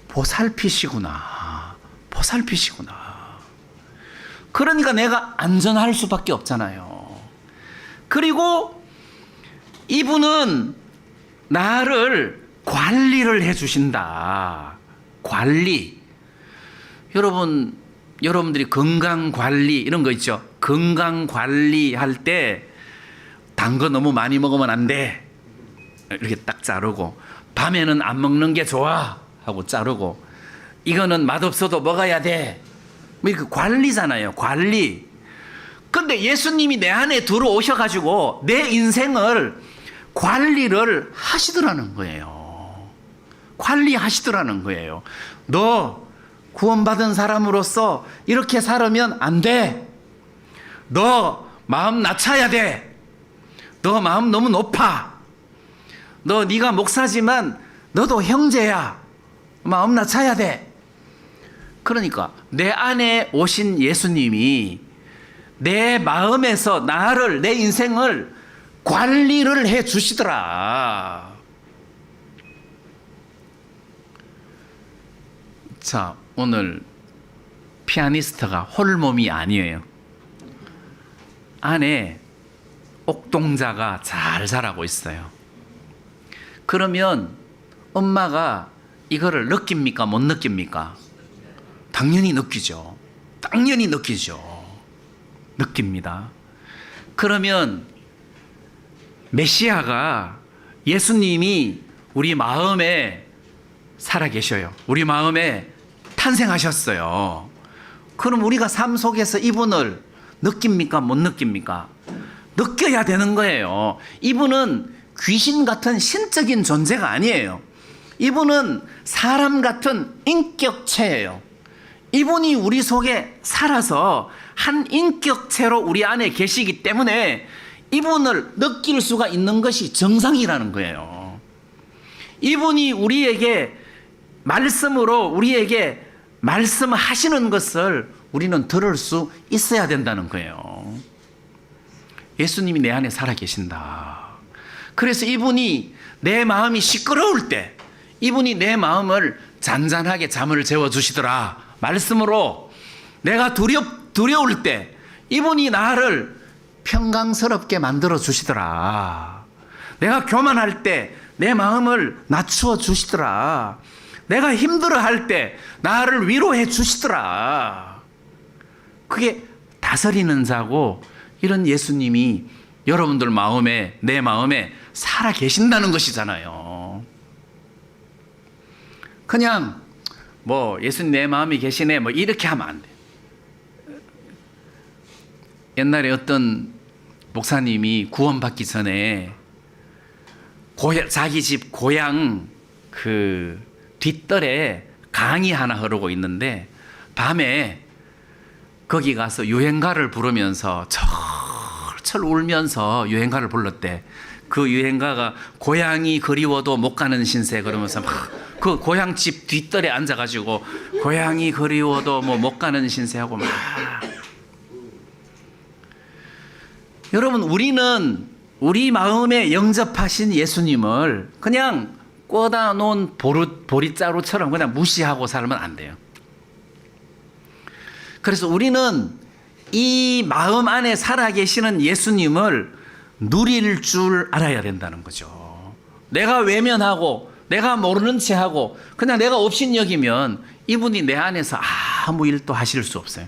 A: 보살피시구나. 보살피시구나. 그러니까 내가 안전할 수밖에 없잖아요. 그리고 이분은 나를 관리를 해주신다. 관리. 여러분들이 건강 관리 이런 거 있죠. 건강 관리할 때 단 거 너무 많이 먹으면 안 돼. 이렇게 딱 자르고, 밤에는 안 먹는 게 좋아 하고 자르고, 이거는 맛없어도 먹어야 돼. 뭐 이렇게 관리잖아요. 관리. 근데 예수님이 내 안에 들어오셔가지고 내 인생을 관리를 하시더라는 거예요. 관리하시더라는 거예요. 너 구원받은 사람으로서 이렇게 살으면 안 돼. 너 마음 낮춰야 돼. 너 마음 너무 높아. 네가 목사지만 너도 형제야. 마음 낮춰야 돼. 그러니까 내 안에 오신 예수님이 내 마음에서 나를, 내 인생을 관리를 해 주시더라. 자, 오늘 피아니스트가 홀몸이 아니에요. 안에 옥동자가 잘 자라고 있어요. 그러면 엄마가 이거를 느낍니까? 못 느낍니까? 당연히 느끼죠. 당연히 느끼죠. 느낍니다. 그러면 메시아가, 예수님이 우리 마음에 살아계셔요. 우리 마음에 탄생하셨어요. 그럼 우리가 삶 속에서 이분을 느낍니까? 못 느낍니까? 느껴야 되는 거예요. 이분은 귀신 같은 신적인 존재가 아니에요. 이분은 사람 같은 인격체예요. 이분이 우리 속에 살아서 한 인격체로 우리 안에 계시기 때문에 이분을 느낄 수가 있는 것이 정상이라는 거예요. 이분이 우리에게 말씀으로 우리에게 말씀하시는 것을 우리는 들을 수 있어야 된다는 거예요. 예수님이 내 안에 살아계신다. 그래서 이분이 내 마음이 시끄러울 때, 이분이 내 마음을 잔잔하게 잠을 재워주시더라. 말씀으로 내가 두려울 때 이분이 나를 평강스럽게 만들어 주시더라. 내가 교만할 때 내 마음을 낮추어 주시더라. 내가 힘들어할 때 나를 위로해 주시더라. 그게 다스리는 자고, 이런 예수님이 여러분들 마음에, 내 마음에 살아 계신다는 것이잖아요. 그냥 뭐 예수님 내 마음에 계시네 뭐 이렇게 하면 안 돼. 옛날에 어떤 목사님이 구원받기 전에 자기 집 고향 그 뒷뜰에 강이 하나 흐르고 있는데, 밤에 거기 가서 유행가를 부르면서 철철 울면서 유행가를 불렀대. 그 유행가가 고향이 그리워도 못 가는 신세, 그러면서 막 그 고향집 뒷뜰에 앉아가지고 고향이 그리워도 뭐 못 가는 신세하고 막. 여러분, 우리는 우리 마음에 영접하신 예수님을 그냥 꽂아 놓은 보릿자루처럼 그냥 무시하고 살면 안 돼요. 그래서 우리는 이 마음 안에 살아계시는 예수님을 누릴 줄 알아야 된다는 거죠. 내가 외면하고 내가 모르는 체하고 그냥 내가 업신여기면 이분이 내 안에서 아무 일도 하실 수 없어요.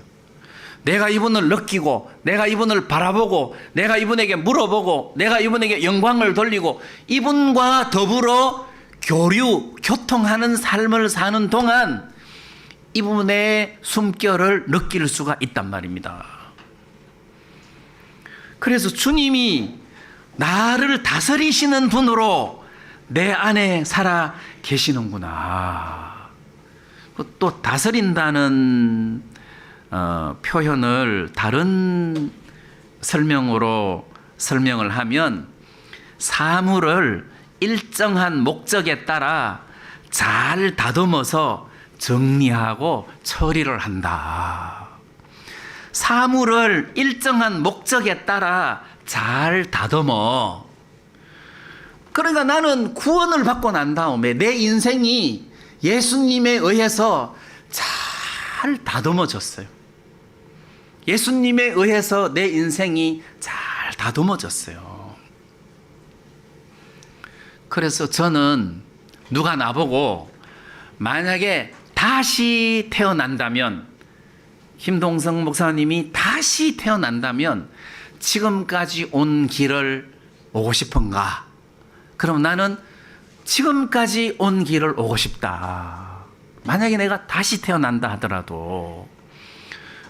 A: 내가 이분을 느끼고 내가 이분을 바라보고 내가 이분에게 물어보고 내가 이분에게 영광을 돌리고 이분과 더불어 교통하는 삶을 사는 동안 이분의 숨결을 느낄 수가 있단 말입니다. 그래서 주님이 나를 다스리시는 분으로 내 안에 살아 계시는구나. 또 다스린다는 표현을 다른 설명으로 설명을 하면 사물을 일정한 목적에 따라 잘 다듬어서 정리하고 처리를 한다. 사물을 일정한 목적에 따라 잘 다듬어. 그러니까 나는 구원을 받고 난 다음에 내 인생이 예수님에 의해서 잘 다듬어졌어요. 예수님에 의해서 내 인생이 잘 다듬어졌어요. 그래서 저는 누가 나보고 만약에 다시 태어난다면, 김동성 목사님이 다시 태어난다면 지금까지 온 길을 오고 싶은가? 그럼 나는 지금까지 온 길을 오고 싶다. 만약에 내가 다시 태어난다 하더라도.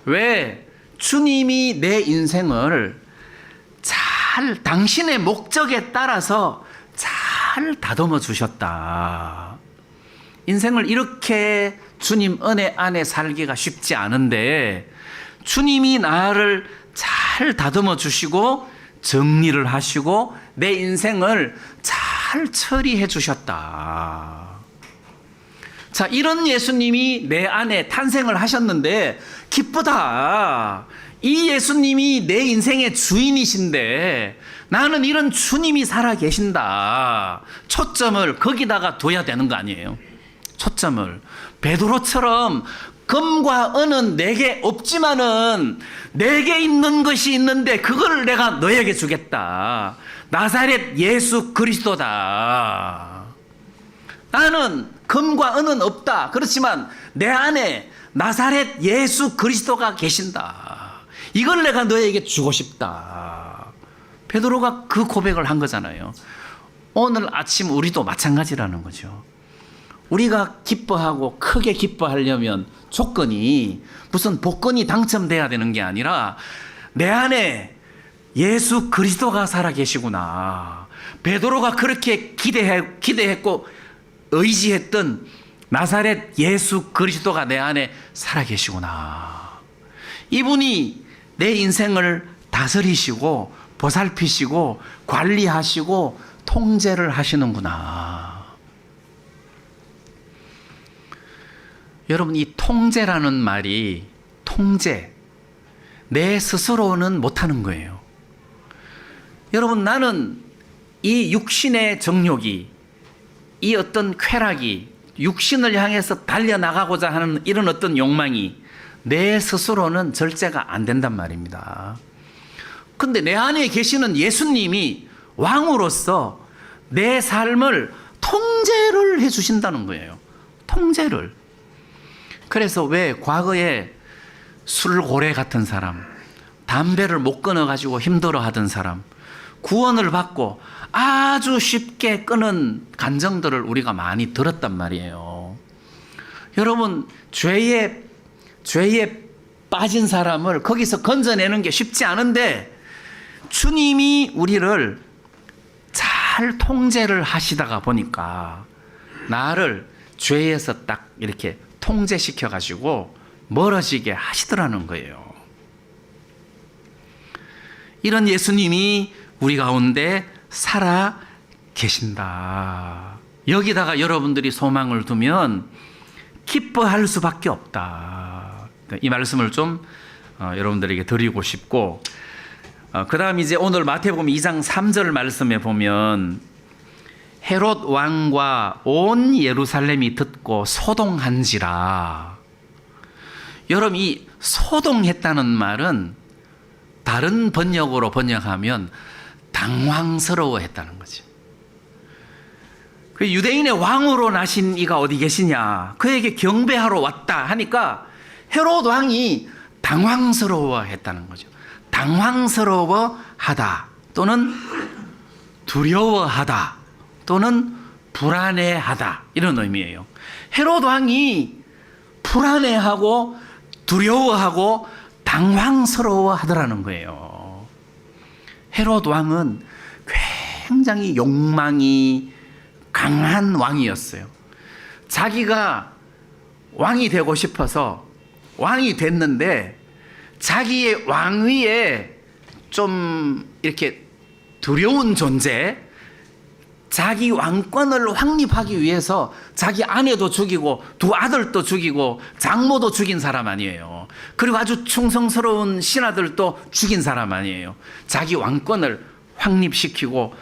A: 왜? 주님이 내 인생을 잘 당신의 목적에 따라서 잘 다듬어 주셨다. 인생을 이렇게 주님 은혜 안에 살기가 쉽지 않은데 주님이 나를 잘 다듬어 주시고 정리를 하시고 내 인생을 잘 처리해 주셨다. 자, 이런 예수님이 내 안에 탄생을 하셨는데 기쁘다. 이 예수님이 내 인생의 주인이신데 나는 이런 주님이 살아 계신다. 초점을 거기다가 둬야 되는 거 아니에요? 초점을. 베드로처럼 금과 은은 내게 없지만은 내게 있는 것이 있는데 그걸 내가 너에게 주겠다. 나사렛 예수 그리스도다. 나는 금과 은은 없다. 그렇지만 내 안에 나사렛 예수 그리스도가 계신다. 이걸 내가 너에게 주고 싶다. 베드로가 그 고백을 한 거잖아요. 오늘 아침 우리도 마찬가지라는 거죠. 우리가 기뻐하고 크게 기뻐하려면 조건이 무슨 복권이 당첨돼야 되는 게 아니라 내 안에 예수 그리스도가 살아 계시구나. 베드로가 그렇게 기대했고 의지했던 나사렛 예수 그리스도가 내 안에 살아 계시구나. 이분이 내 인생을 다스리시고 보살피시고 관리하시고 통제를 하시는구나. 여러분, 이 통제라는 말이 통제, 내 스스로는 못하는 거예요. 여러분, 나는 이 육신의 정욕이, 이 어떤 쾌락이, 육신을 향해서 달려나가고자 하는 이런 어떤 욕망이 내 스스로는 절제가 안 된단 말입니다. 근데 내 안에 계시는 예수님이 왕으로서 내 삶을 통제를 해 주신다는 거예요. 통제를. 그래서 왜 과거에 술고래 같은 사람, 담배를 못 끊어가지고 힘들어하던 사람, 구원을 받고 아주 쉽게 끊은 간정들을 우리가 많이 들었단 말이에요. 여러분, 죄에 빠진 사람을 거기서 건져내는 게 쉽지 않은데 주님이 우리를 잘 통제를 하시다가 보니까 나를 죄에서 딱 이렇게 통제시켜 가지고 멀어지게 하시더라는 거예요. 이런 예수님이 우리 가운데 살아 계신다. 여기다가 여러분들이 소망을 두면 기뻐할 수밖에 없다. 이 말씀을 좀 여러분들에게 드리고 싶고, 그 다음 이제 오늘 마태복음 2장 3절 말씀에 보면 헤롯 왕과 온 예루살렘이 듣고 소동한지라. 여러분, 이 소동했다는 말은 다른 번역으로 번역하면 당황스러워했다는 거죠. 그 유대인의 왕으로 나신 이가 어디 계시냐, 그에게 경배하러 왔다 하니까 헤롯 왕이 당황스러워했다는 거죠. 당황스러워하다 또는 두려워하다 또는 불안해하다, 이런 의미예요. 헤롯 왕이 불안해하고 두려워하고 당황스러워하더라는 거예요. 헤롯 왕은 굉장히 욕망이 강한 왕이었어요. 자기가 왕이 되고 싶어서 왕이 됐는데 자기의 왕위에 좀 이렇게 두려운 존재, 자기 왕권을 확립하기 위해서 자기 아내도 죽이고 두 아들도 죽이고 장모도 죽인 사람 아니에요. 그리고 아주 충성스러운 신하들도 죽인 사람 아니에요. 자기 왕권을 확립시키고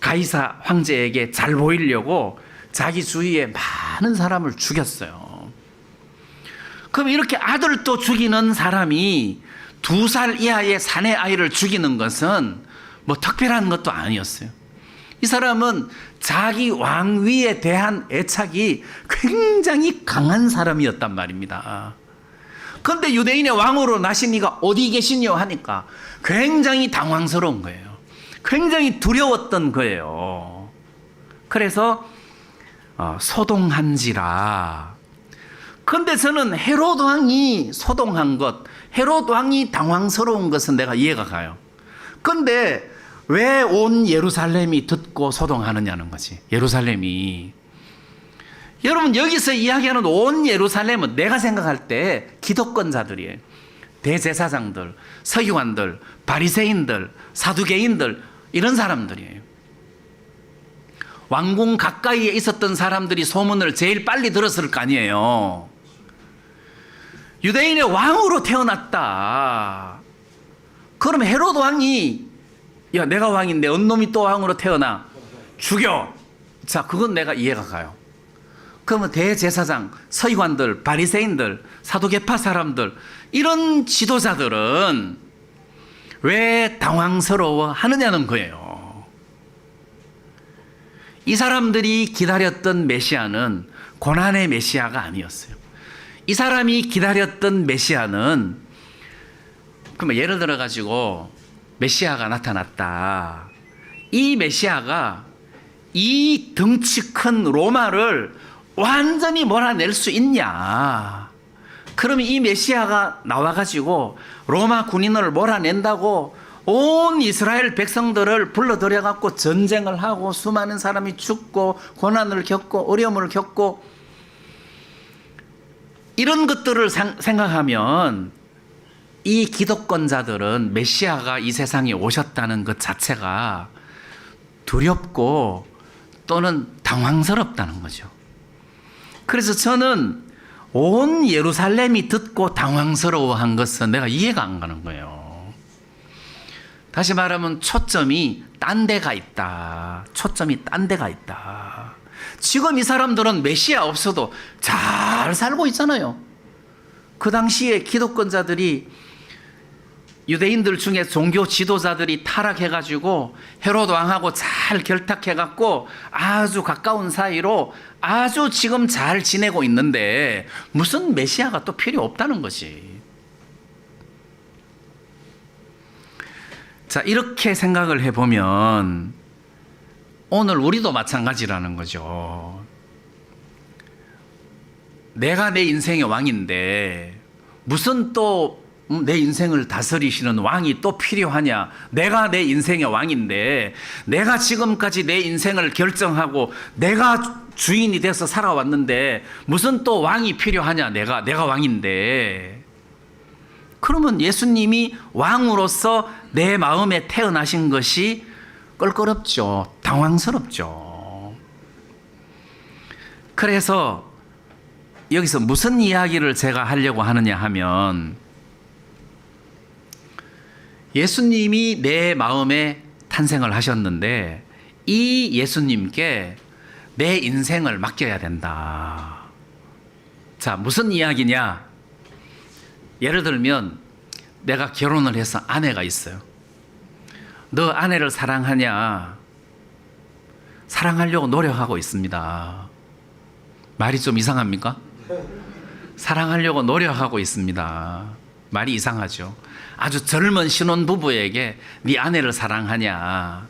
A: 가이사 황제에게 잘 보이려고 자기 주위에 많은 사람을 죽였어요. 그럼 이렇게 아들도 죽이는 사람이 2살 이하의 사내 아이를 죽이는 것은 뭐 특별한 것도 아니었어요. 이 사람은 자기 왕위에 대한 애착이 굉장히 강한 사람이었단 말입니다. 그런데 유대인의 왕으로 나신 이가 어디 계시냐 하니까 굉장히 당황스러운 거예요. 굉장히 두려웠던 거예요. 그래서 소동한지라. 그런데 저는 헤롯 왕이 소동한 것, 헤롯 왕이 당황스러운 것은 내가 이해가 가요. 그런데 왜 온 예루살렘이 듣고 소동하느냐는 거지. 예루살렘이. 여러분, 여기서 이야기하는 온 예루살렘은 내가 생각할 때 기독권자들이에요. 대제사장들, 서기관들, 바리새인들, 사두개인들, 이런 사람들이에요. 왕궁 가까이에 있었던 사람들이 소문을 제일 빨리 들었을 거 아니에요. 유대인의 왕으로 태어났다. 그럼 헤롯 왕이, 야, 내가 왕인데 어느 놈이 또 왕으로 태어나? 죽여. 자, 그건 내가 이해가 가요. 그러면 대제사장, 서기관들, 바리새인들, 사두개파 사람들, 이런 지도자들은 왜 당황스러워 하느냐는 거예요. 이 사람들이 기다렸던 메시아는 고난의 메시아가 아니었어요. 이 사람이 기다렸던 메시아는, 그러면 예를 들어 가지고 메시아가 나타났다. 이 메시아가 이 덩치 큰 로마를 완전히 몰아낼 수 있냐? 그러면 이 메시아가 나와가지고 로마 군인을 몰아낸다고 온 이스라엘 백성들을 불러들여갖고 전쟁을 하고 수많은 사람이 죽고 고난을 겪고 어려움을 겪고 이런 것들을 생각하면 이 기독권자들은 메시아가 이 세상에 오셨다는 것 자체가 두렵고 또는 당황스럽다는 거죠. 그래서 저는 온 예루살렘이 듣고 당황스러워한 것은 내가 이해가 안 가는 거예요. 다시 말하면 초점이 딴 데가 있다. 초점이 딴 데가 있다. 지금 이 사람들은 메시아 없어도 잘 살고 있잖아요. 그 당시에 기독권자들이, 유대인들 중에 종교 지도자들이 타락해가지고 헤롯 왕하고 잘 결탁해갖고 아주 가까운 사이로 아주 지금 잘 지내고 있는데 무슨 메시아가 또 필요 없다는 것이. 자, 이렇게 생각을 해보면 오늘 우리도 마찬가지라는 거죠. 내가 내 인생의 왕인데 무슨 또 내 인생을 다스리시는 왕이 또 필요하냐? 내가 내 인생의 왕인데, 내가 지금까지 내 인생을 결정하고 내가 주인이 돼서 살아왔는데 무슨 또 왕이 필요하냐? 내가 왕인데. 그러면 예수님이 왕으로서 내 마음에 태어나신 것이 껄끄럽죠. 당황스럽죠. 그래서 여기서 무슨 이야기를 제가 하려고 하느냐 하면, 예수님이 내 마음에 탄생을 하셨는데 이 예수님께 내 인생을 맡겨야 된다. 자, 무슨 이야기냐? 예를 들면 내가 결혼을 해서 아내가 있어요. 너 아내를 사랑하냐? 사랑하려고 노력하고 있습니다. 말이 좀 이상합니까? 사랑하려고 노력하고 있습니다. 말이 이상하죠. 아주 젊은 신혼부부에게 네 아내를 사랑하냐?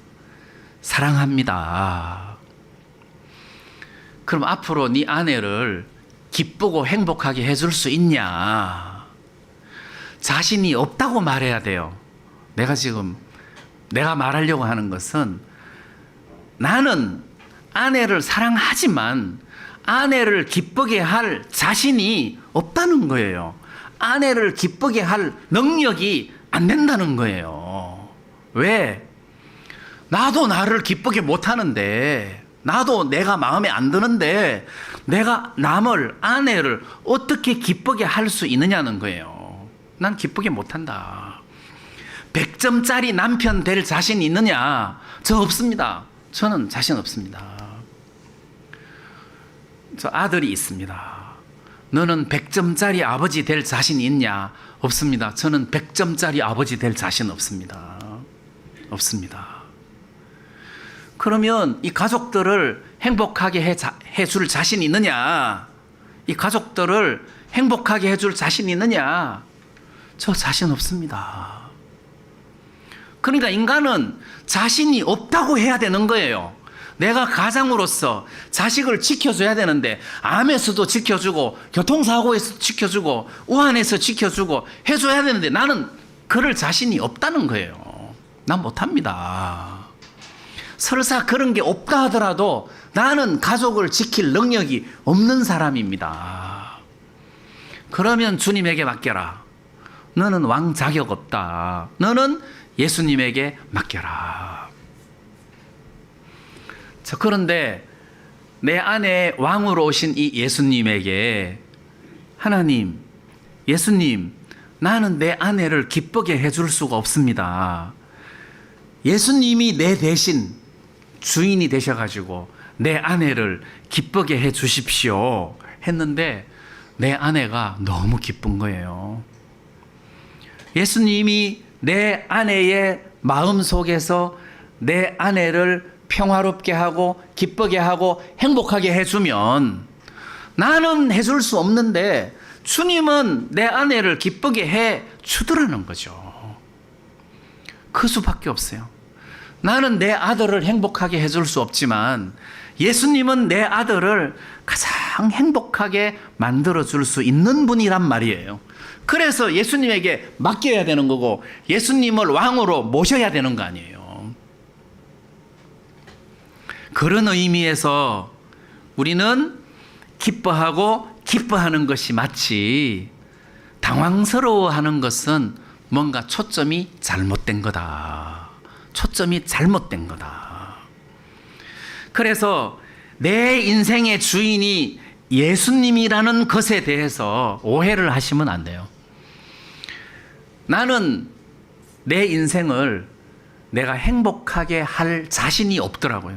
A: 사랑합니다. 그럼 앞으로 네 아내를 기쁘고 행복하게 해줄 수 있냐? 자신이 없다고 말해야 돼요. 내가 말하려고 하는 것은 나는 아내를 사랑하지만 아내를 기쁘게 할 자신이 없다는 거예요. 아내를 기쁘게 할 능력이 안 된다는 거예요. 왜? 나도 나를 기쁘게 못 하는데, 나도 내가 마음에 안 드는데 내가 아내를 어떻게 기쁘게 할 수 있느냐는 거예요. 난 기쁘게 못 한다. 100점짜리 남편 될 자신 있느냐? 저 없습니다. 저는 자신 없습니다. 저 아들이 있습니다. 너는 100점짜리 아버지 될 자신 있냐? 없습니다. 저는 100점짜리 아버지 될 자신 없습니다. 없습니다. 그러면 이 가족들을 행복하게 해줄 자신 있느냐? 이 가족들을 행복하게 해줄 자신 있느냐? 저 자신 없습니다. 그러니까 인간은 자신이 없다고 해야 되는 거예요. 내가 가장으로서 자식을 지켜줘야 되는데 암에서도 지켜주고 교통사고에서 지켜주고 우한에서 지켜주고 해줘야 되는데 나는 그럴 자신이 없다는 거예요. 난 못합니다. 설사 그런 게 없다 하더라도 나는 가족을 지킬 능력이 없는 사람입니다. 그러면 주님에게 맡겨라. 너는 왕 자격 없다. 너는 예수님에게 맡겨라. 그런데 내 안에 왕으로 오신 이 예수님에게 하나님, 예수님, 나는 내 아내를 기쁘게 해줄 수가 없습니다. 예수님이 내 대신 주인이 되셔가지고 내 아내를 기쁘게 해 주십시오 했는데 내 아내가 너무 기쁜 거예요. 예수님이 내 아내의 마음 속에서 내 아내를 평화롭게 하고 기쁘게 하고 행복하게 해주면 나는 해줄 수 없는데 주님은 내 아내를 기쁘게 해 주더라는 거죠. 그 수밖에 없어요. 나는 내 아들을 행복하게 해줄 수 없지만 예수님은 내 아들을 가장 행복하게 만들어줄 수 있는 분이란 말이에요. 그래서 예수님에게 맡겨야 되는 거고 예수님을 왕으로 모셔야 되는 거 아니에요. 그런 의미에서 우리는 기뻐하는 것이 마치 당황스러워하는 것은 뭔가 초점이 잘못된 거다. 초점이 잘못된 거다. 그래서 내 인생의 주인이 예수님이라는 것에 대해서 오해를 하시면 안 돼요. 나는 내 인생을 내가 행복하게 할 자신이 없더라고요.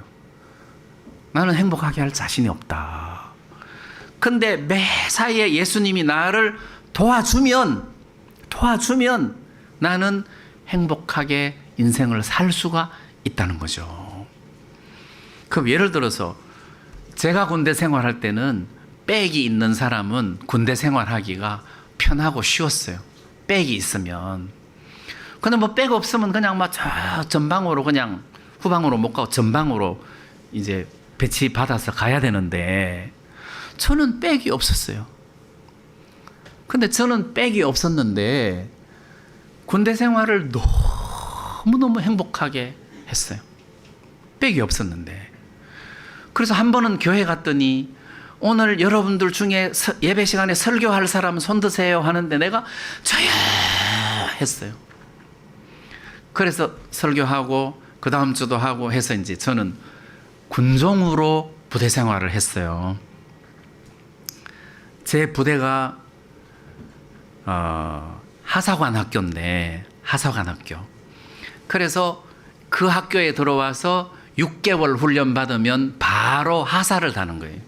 A: 나는 행복하게 할 자신이 없다. 근데 매사에 예수님이 나를 도와주면 나는 행복하게 인생을 살 수가 있다는 거죠. 그럼 예를 들어서 제가 군대 생활할 때는 백이 있는 사람은 군대 생활하기가 편하고 쉬웠어요. 백이 있으면. 근데 뭐 백 없으면 그냥 막 저 전방으로 그냥 후방으로 못 가고 전방으로 이제 배치 받아서 가야 되는데 저는 백이 없었어요. 근데 저는 백이 없었는데 군대 생활을 너무너무 행복하게 했어요. 백이 없었는데. 그래서 한 번은 교회 갔더니 오늘 여러분들 중에 예배 시간에 설교할 사람 손 드세요 하는데 내가 저야 했어요. 그래서 설교하고 그 다음 주도 하고 해서 이제 저는 군종으로 부대 생활을 했어요. 제 부대가 하사관 학교인데 하사관 학교. 그래서 그 학교에 들어와서 6개월 훈련 받으면 바로 하사를 다는 거예요.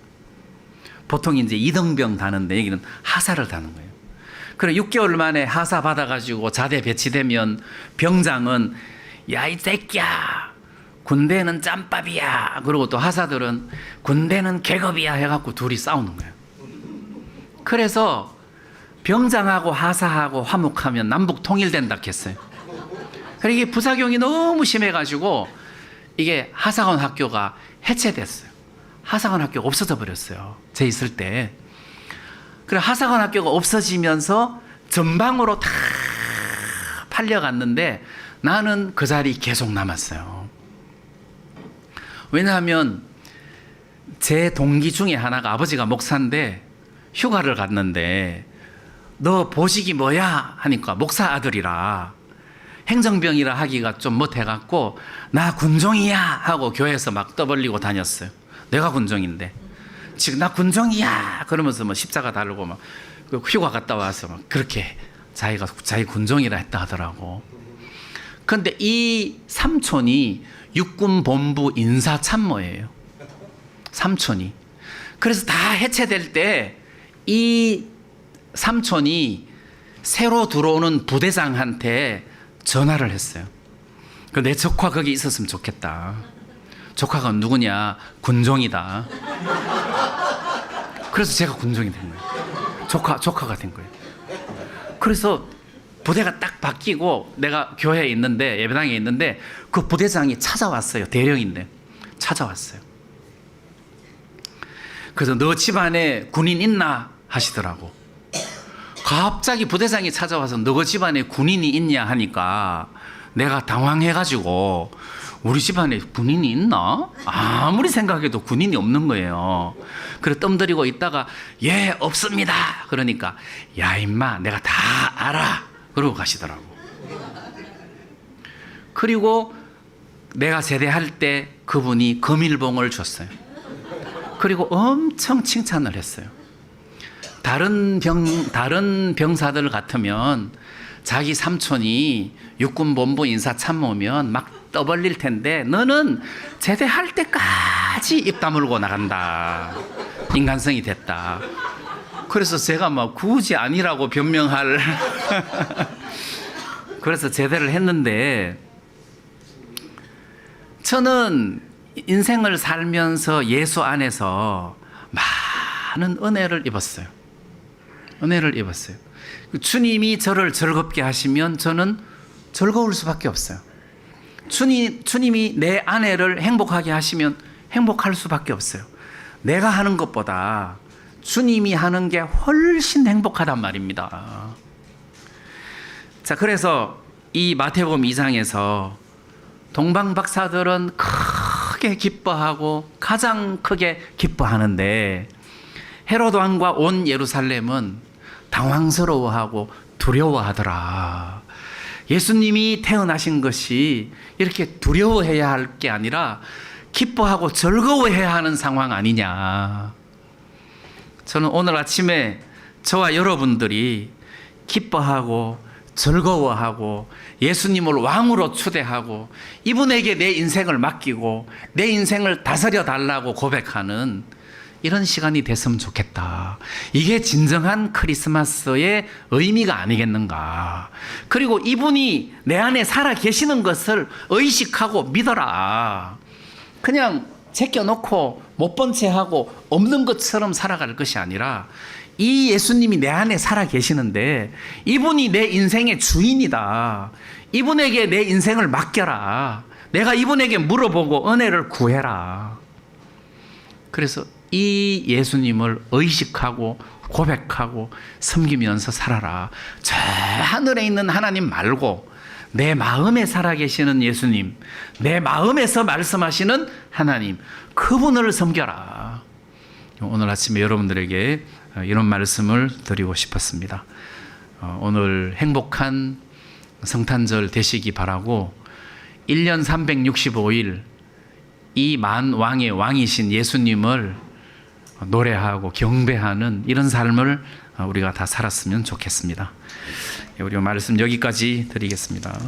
A: 보통 이제 이등병 다는데 여기는 하사를 다는 거예요. 그래 6개월 만에 하사 받아가지고 자대 배치되면 병장은 야, 이 새끼야, 군대는 짬밥이야. 그리고 또 하사들은 군대는 계급이야 해갖고 둘이 싸우는 거예요. 그래서 병장하고 하사하고 화목하면 남북 통일된다 했어요. 그러니까 이게 부작용이 너무 심해가지고 이게 하사관 학교가 해체됐어요. 하사관 학교가 없어져 버렸어요. 제 있을 때. 그래 하사관 학교가 없어지면서 전방으로 다 팔려갔는데 나는 그 자리 계속 남았어요. 왜냐하면 제 동기 중에 하나가 아버지가 목사인데 휴가를 갔는데 너 보직이 뭐야? 하니까 목사 아들이라 행정병이라 하기가 좀 못해갖고 나 군종이야 하고 교회에서 막 떠벌리고 다녔어요. 내가 군종인데 지금 나 군종이야 그러면서 뭐 십자가 달고 막 휴가 갔다 와서 막 그렇게 자기 군종이라 했다 하더라고. 그런데 이 삼촌이 육군본부 인사참모예요. 삼촌이. 그래서 다 해체될 때 이 삼촌이 새로 들어오는 부대장한테 전화를 했어요. 내 조카 거기 있었으면 좋겠다. 조카가 누구냐? 군종이다. 그래서 제가 군종이 된 거예요. 조카가 된 거예요. 그래서 부대가 딱 바뀌고 내가 교회에 있는데 예배당에 있는데 그 부대장이 찾아왔어요. 대령인데 찾아왔어요. 그래서 너 집안에 군인 있나 하시더라고. 갑자기 부대장이 찾아와서 너 집안에 군인이 있냐 하니까 내가 당황해가지고 우리 집안에 군인이 있나? 아무리 생각해도 군인이 없는 거예요. 그래 뜸들이고 있다가 예 없습니다. 그러니까 야 임마 내가 다 알아. 그러고 가시더라고. 그리고 내가 제대할 때 그분이 금일봉을 줬어요. 그리고 엄청 칭찬을 했어요. 다른 병사들 같으면 자기 삼촌이 육군본부 인사참모면 막 떠벌릴 텐데 너는 제대할 때까지 입 다물고 나간다. 인간성이 됐다. 그래서 제가 막 굳이 아니라고 변명할 그래서 제대를 했는데 저는 인생을 살면서 예수 안에서 많은 은혜를 입었어요. 은혜를 입었어요. 주님이 저를 즐겁게 하시면 저는 즐거울 수밖에 없어요. 주님이 내 아내를 행복하게 하시면 행복할 수밖에 없어요. 내가 하는 것보다 주님이 하는 게 훨씬 행복하단 말입니다. 자, 그래서 이 마태복음 2장에서 동방 박사들은 크게 기뻐하고 가장 크게 기뻐하는데 헤롯 왕과 온 예루살렘은 당황스러워하고 두려워하더라. 예수님이 태어나신 것이 이렇게 두려워해야 할 게 아니라 기뻐하고 즐거워해야 하는 상황 아니냐. 저는 오늘 아침에 저와 여러분들이 기뻐하고 즐거워하고 예수님을 왕으로 추대하고 이분에게 내 인생을 맡기고 내 인생을 다스려 달라고 고백하는 이런 시간이 됐으면 좋겠다. 이게 진정한 크리스마스의 의미가 아니겠는가. 그리고 이분이 내 안에 살아 계시는 것을 의식하고 믿어라. 그냥 제껴놓고 못 본 채 하고 없는 것처럼 살아갈 것이 아니라 이 예수님이 내 안에 살아 계시는데 이분이 내 인생의 주인이다. 이분에게 내 인생을 맡겨라. 내가 이분에게 물어보고 은혜를 구해라. 그래서 이 예수님을 의식하고 고백하고 섬기면서 살아라. 저 하늘에 있는 하나님 말고 내 마음에 살아계시는 예수님, 내 마음에서 말씀하시는 하나님, 그분을 섬겨라. 오늘 아침에 여러분들에게 이런 말씀을 드리고 싶었습니다. 오늘 행복한 성탄절 되시기 바라고 1년 365일 이 만왕의 왕이신 예수님을 노래하고 경배하는 이런 삶을 우리가 다 살았으면 좋겠습니다. 우리 말씀 여기까지 드리겠습니다.